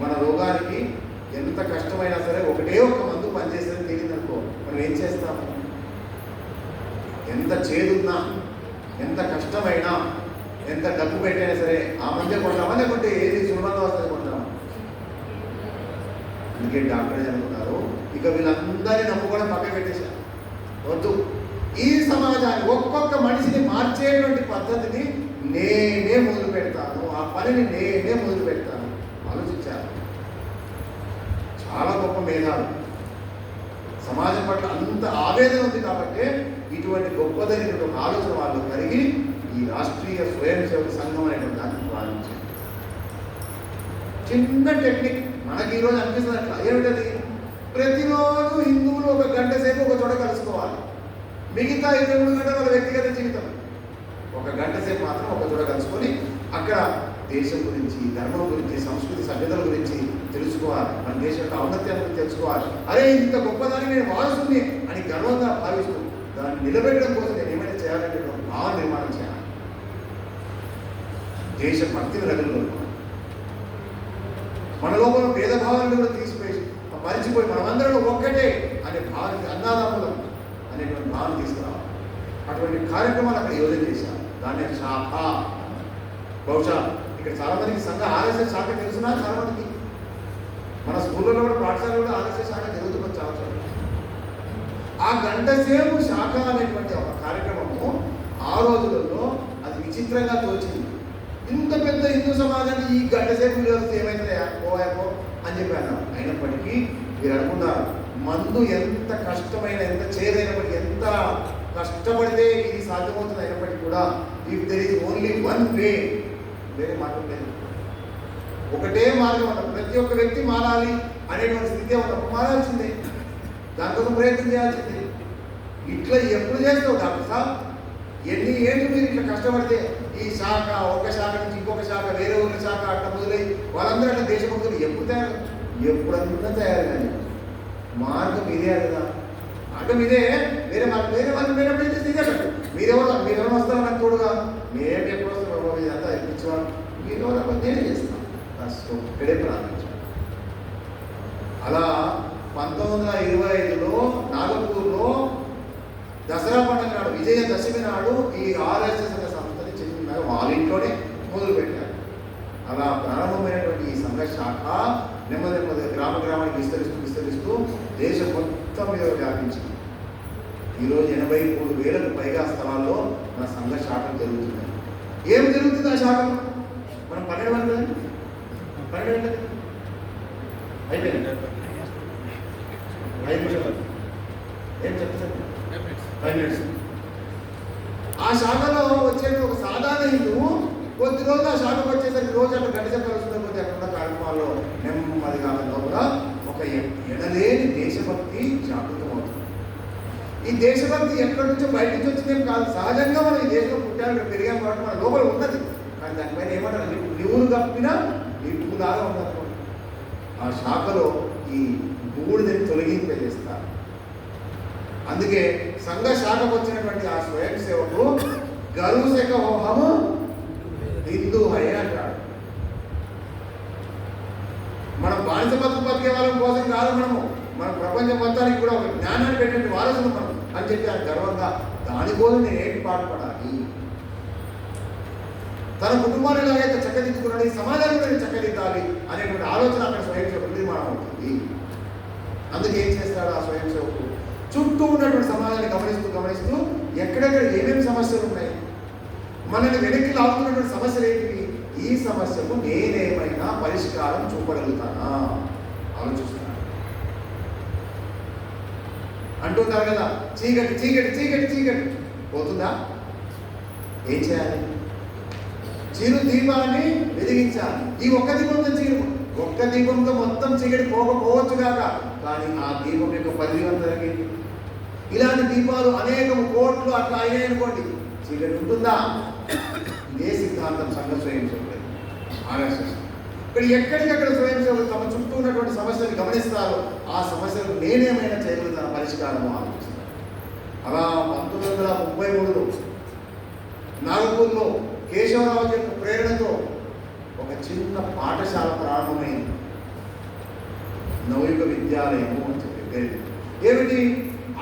మన రోగానికి ఎంత కష్టమైనా సరే ఒకటే ఒక్క మందు పనిచేసేది తెలియదనుకో, మనం ఏం చేస్తాము? ఎంత చేదున్నా, ఎంత కష్టమైనా, ఎంత డబ్బు పెట్టైనా సరే ఆ మందే కొంటామా, లేకుంటే ఏది సులభంగా వస్తుంది కొంటామా? అందుకే డాక్టర్ అనుకున్నారు, ఇక వీళ్ళందరినీ నమ్ముకోవడం పక్కన పెట్టేశారు. వద్దు, ఈ సమాజాన్ని ఒక్కొక్క మనిషిని మార్చేటువంటి పద్ధతిని నేనే మొదలు పెడతాను, ఆ పనిని నేనే మొదలు పెడతాను ఆలోచించారు. చాలా గొప్ప మేధాలు, సమాజం పట్ల అంత ఆవేదన ఉంది కాబట్టి ఇటువంటి గొప్పదైనటువంటి ఒక ఆలోచన వాళ్ళు కలిగి ఈ రాష్ట్రీయ స్వయం సేవక సంఘం అనేటువంటి దాన్ని ప్రారంభించారు. చిన్న టెక్నిక్ మనకి ఈరోజు అనిపిస్తుంది అట్లా. ఏమిటది? ప్రతిరోజు హిందువులు ఒక గంట సేపు ఒక చోట కలుసుకోవాలి. మిగతా 23 గంటల వాళ్ళ వ్యక్తిగత జీవితం, ఒక గంట సేపు మాత్రం ఒక చోట కలుసుకొని అక్కడ దేశం గురించి, ధర్మం గురించి, సంస్కృతి సభ్యతల గురించి తెలుసుకోవాలి. మన దేశం యొక్క ఔన్నత్యాన్ని గురించి తెలుసుకోవాలి. అరే ఇంత గొప్పదాన్ని నేను వారసుని అని గర్వంగా భావిస్తూ దాన్ని నిలబెట్టడం కోసం నేను ఏమైనా చేయాలంటే భావ నిర్మాణం చేయాలి. దేశ భక్తిని రగల్లో మన లోపల భేదభావాలను కూడా తీసిపోయి మరిచిపోయి మనమందరం ఒక్కటే అనే భావన, అన్నాదమ్ములం అనేటువంటి భావన తీసుకురావాలి. అటువంటి కార్యక్రమాలు అక్కడ యోజన చేశారు. దాన్ని శాఖ, బహుశా ఇక్కడ చాలా మందికి సంఘ ఆర్ఎస్ఎస్ శాఖ తెలుసునా? చాలా మందికి మన స్కూళ్ళలో కూడా, పాఠశాలలో కూడా ఆర్ఎస్ఎస్ శాఖ జరుగుతున్నది చాలా చోట్ల. ఆ గంట సేపు శాఖ అనేటువంటి ఒక కార్యక్రమము ఆ రోజులలో అది విచిత్రంగా తోచింది. ఇంత పెద్ద హిందూ సమాజాన్ని ఈ గంట సేపు విలువస్తే ఏమైతే పోయాపో అని చెప్పాను. అయినప్పటికీ మీరు అనుకున్నారు, మందు ఎంత కష్టమైన, ఎంత చేదైనప్పటికీ, ఎంత కష్టపడితే ఇది సాధ్యమవుతుంది అయినప్పటికీ కూడా if there is only one way, వేరే మార్గం లేదు. ఒకటే మార్గం అన్న, ప్రతి ఒక్క వ్యక్తి మారాలి అనేటువంటి స్థితి ఉన్నప్పుడు మారాల్సిందే, దానికోసం ప్రయత్నం చేయాల్సిందే. ఇట్లా ఎప్పుడు చేస్తావు డాక్టర్ సార్? ఎన్ని ఏళ్ళు మీరు ఇట్లా కష్టపడితే ఈ శాఖ, ఒక శాఖ నుంచి ఇంకొక శాఖ, వేరే ఒక శాఖ అట్లా మొదలై వాళ్ళందరూ అట్లా దేశభక్తులు ఎప్పుడు తయారు, ఎప్పుడన్నా తయారు. కానీ మార్గం ఇదే కదా, మార్గం ఇదే. వేరే మార్గం, వేరే వాళ్ళు వేరే ప్రయత్నం ఇదే. మీరెవరు వస్తారో నాకు తోడుగా, మేము ఎప్పుడు వస్తాం ఇదంతా ఇప్పించేవాళ్ళు, మీరెవరు నేనే చేస్తాం. ఇక్కడే ప్రారంభించాం. అలా 1925లో నాగపూర్లో దసరా పండుగ నాడు, విజయదశమి నాడు ఈ ఆర్ఎస్ఎస్ అనే సంస్థని చిన్నగా వాళ్ళ ఇంట్లోనే మొదలుపెట్టారు. అలా ప్రారంభమైనటువంటి ఈ సంఘ శాఖ నెమ్మది నెమ్మదిగా గ్రామానికి విస్తరిస్తూ దేశం మొత్తం మీద వ్యాపించింది. ఈరోజు 83,000కు పైగా స్థలాల్లో మన సంఘ శాఖలు జరుగుతున్నాయి. ఏం జరుగుతుంది ఆ శాఖలో? మనం 12 గంటలు అయిపోయింది. 5 నిమిషాలు ఏం చెప్తారు? 5 minutes. ఆ శాఖలో వచ్చే ఒక సాధారణ హిందువు కొద్ది రోజులు ఆ శాఖకు వచ్చేసరికి రోజు అక్కడ గంట సేపు కలుస్తున్న కొద్ది అక్కడ కార్యక్రమాల్లో నెమ్మదిగా లోపల ఒక ఎనలేని దేశభక్తి జాగృతం అవుతుంది. ఈ దేశభక్తి ఎక్కడి నుంచో బయట నుంచి వచ్చిందేం కాదు, సహజంగా మనం ఈ దేశంలో పుట్టాను, ఇక్కడ పెరిగాం కాబట్టి మన లోపల ఉన్నది. కానీ దానిపైన ఏమంటారు, నివులు కప్పినా నిప్పులాగా ఉన్నది. ఆ శాఖలో ఈ బూడిదని తొలగింపజేస్తారు. అందుకే సంఘ శాఖకు వచ్చినటువంటి ఆ స్వయం సేవకు గరుశక హోహము హిందూ హై అంటాడు. మనం బానిస బతికే వాళ్ళ కోసం కాదు, మన ప్రపంచం మొత్తానికి కూడా ఒక జ్ఞానాన్ని పెట్టిన వారసులు మనం అని చెప్పి ఆయన గర్వంగా దానికోసం నేను ఏంటి పాటుపడాలి, తన కుటుంబాన్ని ఎలాగైతే చక్కదిద్దుకున్నాడు, ఈ సమాజాన్ని కూడా చక్కదిద్దాలి అనేటువంటి ఆలోచన అక్కడ స్వయం సేవకు నిర్మాణం అవుతుంది. అందుకే ఏం చేస్తాడు ఆ స్వయం సేవకు? చుట్టూ ఉన్నటువంటి సమాజాన్ని గమనిస్తూ ఎక్కడెక్కడ ఏమేమి సమస్యలు ఉన్నాయి, మనల్ని వెనక్కి లాగుతున్నటువంటి సమస్యలు ఏంటివి, ఈ సమస్యకు నేనేమైనా పరిష్కారం చూపగలుగుతానా ఆలోచిస్తున్నాను. అంటుంటారు కదా, చీకటి చీకటి చీకటి చీకటి పోతుందా? ఏం చేయాలి? చిరు దీపాన్ని వెలిగించాలి. ఈ ఒక్క దీపంతో ఒక్క దీపంతో మొత్తం చీకటి పోకపోవచ్చు కాక, కానీ ఆ దీపం యొక్క పరిధివంతరకి ఇలాంటి దీపాలు అనేకం కోట్లు అట్లా అయినాయి అనుకోండి, చీకటి ఉంటుందా? ఇదే సిద్ధాంతం సంఘ స్వయం చెప్పలేదు ఆర్ఎస్ఎస్. ఇక్కడ ఎక్కడికక్కడ స్వయం సేవకులు తమ చుట్టూ ఉన్నటువంటి సమస్యలు గమనిస్తారు, ఆ సమస్యలకు నేనేమైనా చేయగలుగుతాను పరిష్కారము ఆలోచిస్తారు. అలా 1933లో నాగపూర్లో కేశవరావు యొక్క ప్రేరణతో ఒక చిన్న పాఠశాల ప్రారంభమైంది, నవయుగ విద్యాలయము అని చెప్పి. ఏమిటి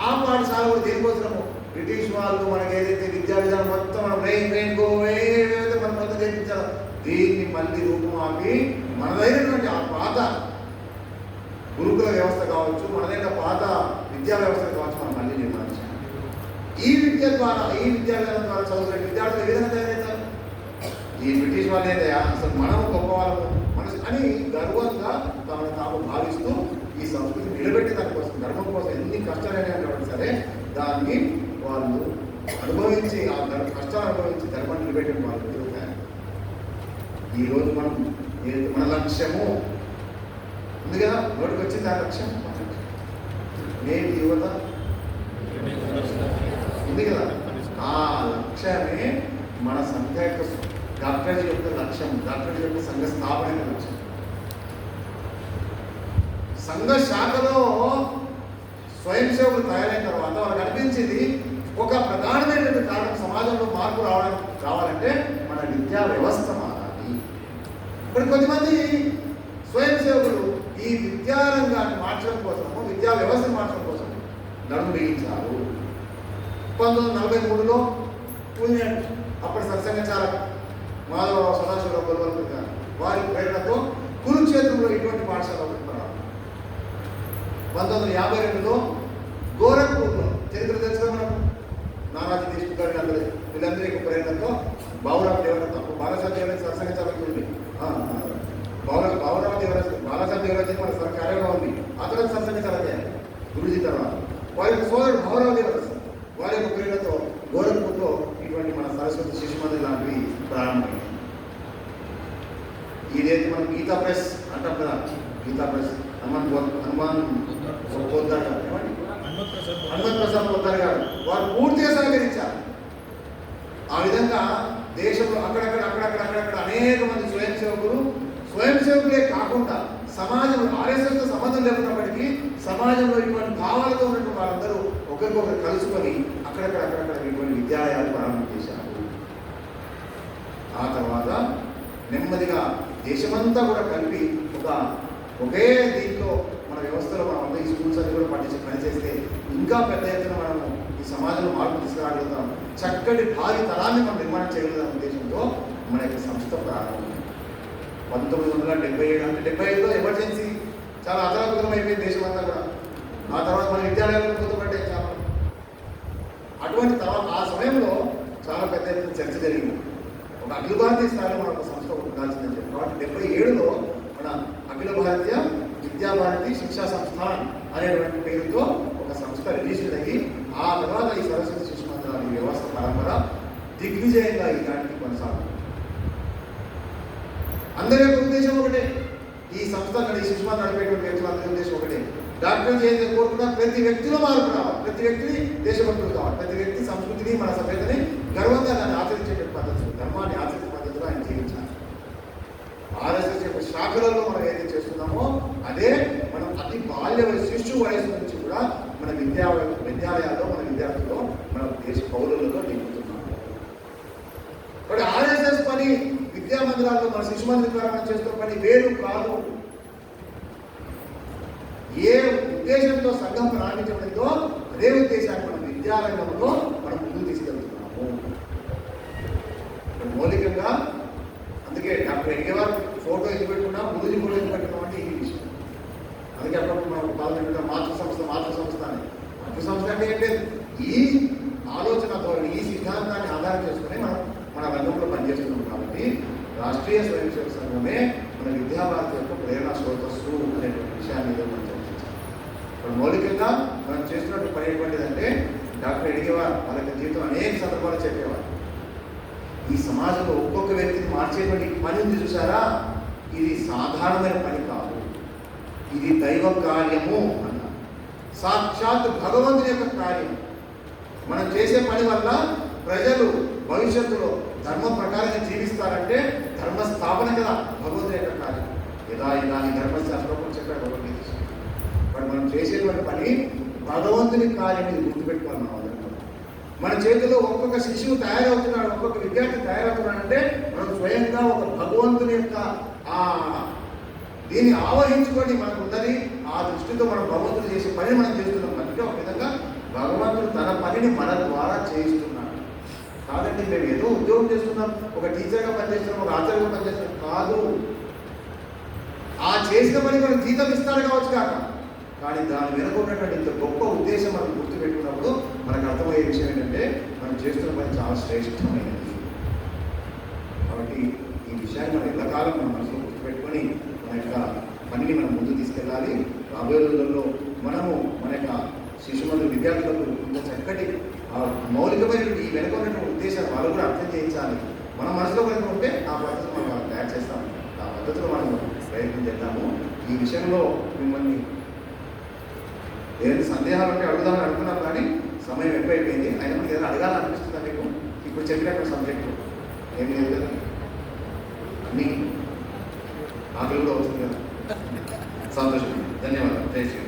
ఆ పాఠశాల కూడా దేనికోసము? బ్రిటిష్ వాళ్ళు మనకి ఏదైతే విద్యా విధానం మొత్తం మనం ఏదైతే మనం మొత్తం చేయించాలో దీన్ని మళ్ళీ రూపుమాపి మనదైనటువంటి ఆ పాత గురుకుల వ్యవస్థ కావచ్చు, మనదైన పాత విద్యా వ్యవస్థ కావచ్చు, మనం మళ్ళీ నిర్మాణించాలి. ఈ విద్య ద్వారా, ఈ విద్యా విధానం ద్వారా చదువుతున్న విద్యార్థులు ఏ విధంగా తయారవుతారు? ఈ బ్రిటిష్ వాళ్ళేదే అసలు మనం గొప్ప వాళ్ళము మనసు అని గర్వంగా తమను తాము భావిస్తూ ఈ సంస్కృతి నిలబెట్టే దానికోసం, ధర్మం కోసం ఎన్ని కష్టాలైనా సరే దాన్ని వాళ్ళు అనుభవించి, ఆ కష్టాలు అనుభవించి ధర్మాన్ని నిలబెట్టిన వాళ్ళు తిరుగుతారు. ఈరోజు మనం మన లక్ష్యము ఉంది కదా, నోటికి వచ్చింది ఆ లక్ష్యం. నేను యువత ఉంది కదా, ఆ లక్ష్యమే మన సంఘ యొక్క డాక్టర్జీ యొక్క లక్ష్యం, డాక్టర్జీ యొక్క సంఘ స్థాపన యొక్క లక్ష్యం. సంఘ శాఖలో స్వయం సేవకులు తయారైన తర్వాత వాళ్ళకి అనిపించింది ఒక ప్రధానమైనటువంటి కారణం సమాజంలో మార్పు రావాలంటే మన విద్యా వ్యవస్థ మారాలి. ఇప్పుడు కొద్దిమంది స్వయం సేవకులు ఈ విద్యారంగాన్ని మార్చడం కోసము, విద్యా వ్యవస్థను మార్చడం కోసం నడుము బిగించారు. 1943లో అప్పటి సత్సంగచాలక మాధవరావు సదాశివరావు గొల్లవల్లి గారు వారి ప్రేరణతో కురుక్షేత్రంలో ఇటువంటి పాఠశాల ప్రారంభం. 1952లో గోరఖ్పూర్లో చరిత్ర తెలుసుగా మనకు నానాజీ దేశ్ముఖ్ గారి అందరూ వీళ్ళందరి యొక్క ప్రేరణతో బాలసాహెబ్ దేవరాజు సత్సంగచాలకులు ఉంది, బాలసాహెబ్ దేవరాజు మన కార్యంలో ఉంది. అతను సత్సంగచాలక గురుజీ తర్వాత వారి యొక్క సోదరుడు భావరావు దేవరాజు వారి యొక్క ప్రేరణతో గోరఖ్పూర్లో ఇటువంటి మన సరస్వతి శిశు మందిర్ లాంటివి ప్రారంభమైంది. ఇదైతే మనం గీతా ప్రెస్ అంటాం కదా, గీతా ప్రెస్ హనుమత్ ప్రసాద్ పోద్దార్ గారు వారు పూర్తిగా సహకరించారు. ఆ విధంగా దేశంలో అక్కడక్కడ అనేక మంది స్వయం సేవకులే కాకుండా సమాజంలో ఆర్ఎస్ఎస్తో సంబంధం లేకున్నప్పటికీ సమాజంలో ఇటువంటి భావాలతో ఉన్నటువంటి వాళ్ళందరూ ఒకరికొకరు కలుసుకొని అక్కడక్కడ ఇటువంటి విద్యాలయాలు ప్రారంభం చేశారు. ఆ తర్వాత నెమ్మదిగా దేశమంతా కూడా కలిపి ఒకే దీంట్లో మన వ్యవస్థలో మనం అంతా ఈ స్కూల్స్ అన్ని కూడా పనిచేస్తే ఇంకా పెద్ద ఎత్తున మనము ఈ సమాజంలో మార్పు తీసుకురాగలుగుతాం, చక్కటి భావి తరాన్ని మనం నిర్మాణం చేయగలుగుతాం ఉద్దేశంతో మన యొక్క సంస్థ ప్రారంభం. 1977 అంటే 75లో ఎమర్జెన్సీ చాలా అతలాకుతలం అయిపోయింది దేశం అంతా కూడా. ఆ తర్వాత మన విద్యాలయాలకు పొందుపడ్డాయి చాలా. అటువంటి తర్వాత ఆ సమయంలో చాలా పెద్ద ఎత్తున చర్చ జరిగింది. ఒక అఖిల భారతీయ స్థాయిలో మన ఒక సంస్థ ఉండాల్సిందని చెప్పి కాబట్టి 77లో మన అఖిల భారతీయ విద్యాభారతి శిక్షా సంస్థాన్ అనేటువంటి పేరుతో ఒక సంస్థ రిజిస్టర్ అయ్యి ఆ తర్వాత ఈ సరస్వతి శిశు మందిర్ అనే వ్యవస్థ పరంపర దిగ్విజయంగా ఈనాటికి కొనసాగుతుంది. అందరి యొక్క ఉద్దేశం ఒకటే, ఈ సంస్థ ఈ శిశు మందిర్ నడిపేటువంటి వ్యక్తులందరి ఉద్దేశం ఒకటే, డాక్టర్ చేసే కోరుకున్న ప్రతి వ్యక్తిలో మార్పు రావాలి, ప్రతి వ్యక్తిని దేశభక్తులు కావాలి, ప్రతి వ్యక్తి సంస్కృతిని మన సభ్యతని గర్వంగా దాన్ని ఆచరించేటువంటి పద్ధతులు, ధర్మాన్ని ఆచరించే పద్ధతిలో ఆయన జీవించాలి. ఆర్ఎస్ఎస్ యొక్క శాఖలలో మనం ఏదైతే చేస్తున్నామో అదే మనం అతి బాల్య శిశు వయసు నుంచి కూడా మన విద్యాలయాల్లో మన విద్యార్థుల్లో మన దేశ పౌరులలో నింపుతున్నాము. కాబట్టి ఆర్ఎస్ఎస్ పని విద్యా మందిరాల్లో మన శిశు మందిర ద్వారా మనం చేస్తున్న పని వేరు కాదు. ఏ ఉద్దేశంతో సంఘం ప్రారంభించబడిందో అదే ఉద్దేశాన్ని మనం విద్యారంగంలో మనం ముందుకు తీసుకెళ్తున్నాము. మౌలికంగా అందుకే డాక్టర్ ఎన్టీఆర్ ఫోటో ఎందుకు పెట్టుకున్నా, గురుజీ ఫోటో ఎందుకు పెట్టుకున్నాం అంటే ఈ విషయం. అందుకే అప్పుడప్పుడు మనం పాల్గొంటున్నాం మాతృ సంస్థ అని. మాతృ సంస్థ అంటే ఏంటంటే ఈ ఆలోచన ధోరణి, ఈ సిద్ధాంతాన్ని ఆధారం చేసుకుని మనం మన రంగంలో పనిచేస్తున్నాం. కాబట్టి రాష్ట్రీయ స్వయం సేవక సంఘమే మన విద్యాభారతి యొక్క ప్రేరణ స్రోతస్సు అనేటువంటి విషయాన్ని మనం చర్చించాలి. ఇప్పుడు మౌలికంగా మనం చేస్తున్నట్టు పని ఎటువంటిదంటే డాక్టర్ ఎన్టీఆర్ వాళ్ళ యొక్క జీవితం అనేక సందర్భాలు చెప్పేవారు. ఈ సమాజంలో ఒక్కొక్క వ్యక్తిని మార్చేటువంటి పని ఉంది చూసారా, ఇది సాధారణమైన పని కాదు, ఇది దైవ కార్యము అన్న సాక్షాత్ భగవంతుని యొక్క కార్యం. మనం చేసే పని వల్ల ప్రజలు భవిష్యత్తులో ధర్మం ప్రకారంగా జీవిస్తారంటే ధర్మ స్థాపన కదా భగవంతుని యొక్క కార్యం. దాని ధర్మశాస్త్రం చెప్పాడు భగవద్గీత. బట్ మనం చేసేటువంటి పని భగవంతుని కార్యం ఇది గుర్తుపెట్టుకోవాలి. మనం అందరం మన చేతిలో ఒక్కొక్క శిశువు తయారవుతున్నాడు, ఒక్కొక్క విద్యార్థి తయారవుతున్నాడంటే మనం స్వయంగా ఒక భగవంతుని యొక్క ఆ దీన్ని ఆవహించుకొని మనకు ఉన్నది ఆ దృష్టితో మనం భగవంతుడు చేసే పని మనం చేస్తున్నాం. అంటే ఒక విధంగా భగవంతుడు తన పనిని మన ద్వారా చేయిస్తున్నాడు. కాదండి మేము ఏదో ఉద్యోగం చేస్తున్నాం, ఒక టీచర్గా పనిచేస్తున్నాం, ఒక ఆచార్యగా పనిచేస్తున్నాం కాదు. ఆ చేసిన పని మనకు జీతం ఇస్తారు కావచ్చు కాక, కానీ దాని వెనుక ఉన్నటువంటి ఇంత గొప్ప ఉద్దేశం మనం గుర్తుపెట్టుకున్నప్పుడు మనకు అర్థమయ్యే విషయం ఏంటంటే మనం చేస్తున్న పని చాలా శ్రేష్టమైనది. కాబట్టి ఈ విషయాన్ని మనం ఎల్లకాలం మన మనసులో గుర్తుపెట్టుకొని మన యొక్క పనిని మనం ముందు తీసుకెళ్ళాలి. రాబోయే రోజుల్లో మనము మన యొక్క శిశుమందు విద్యార్థులకు ఇంత చక్కటి మౌలికమైనటువంటి ఈ వెనుక ఉన్నటువంటి ఉద్దేశాన్ని వాళ్ళు కూడా అర్థం చేయించాలి. మన మనసులో కనుక ఉంటే ఆ పద్ధతిని మనం తయారు చేస్తాం, ఆ పద్ధతిలో మనం ప్రయత్నం చేద్దాము. ఈ విషయంలో మిమ్మల్ని ఏదైనా సందేహాలు ఉంటే అడుగుదామని అనుకున్నాం, కానీ సమయం ఎక్కువైపోయింది. అయినా మీకు ఏదైనా అడగాలనిపిస్తుందా మీకు? ఇప్పుడు చెప్పినటువంటి సబ్జెక్టు ఏమి లేదు కదా, అన్నీ ఆకలి కూడా అవుతుంది కదా. సంతోషం. ధన్యవాదాలు. జై శ్రీ.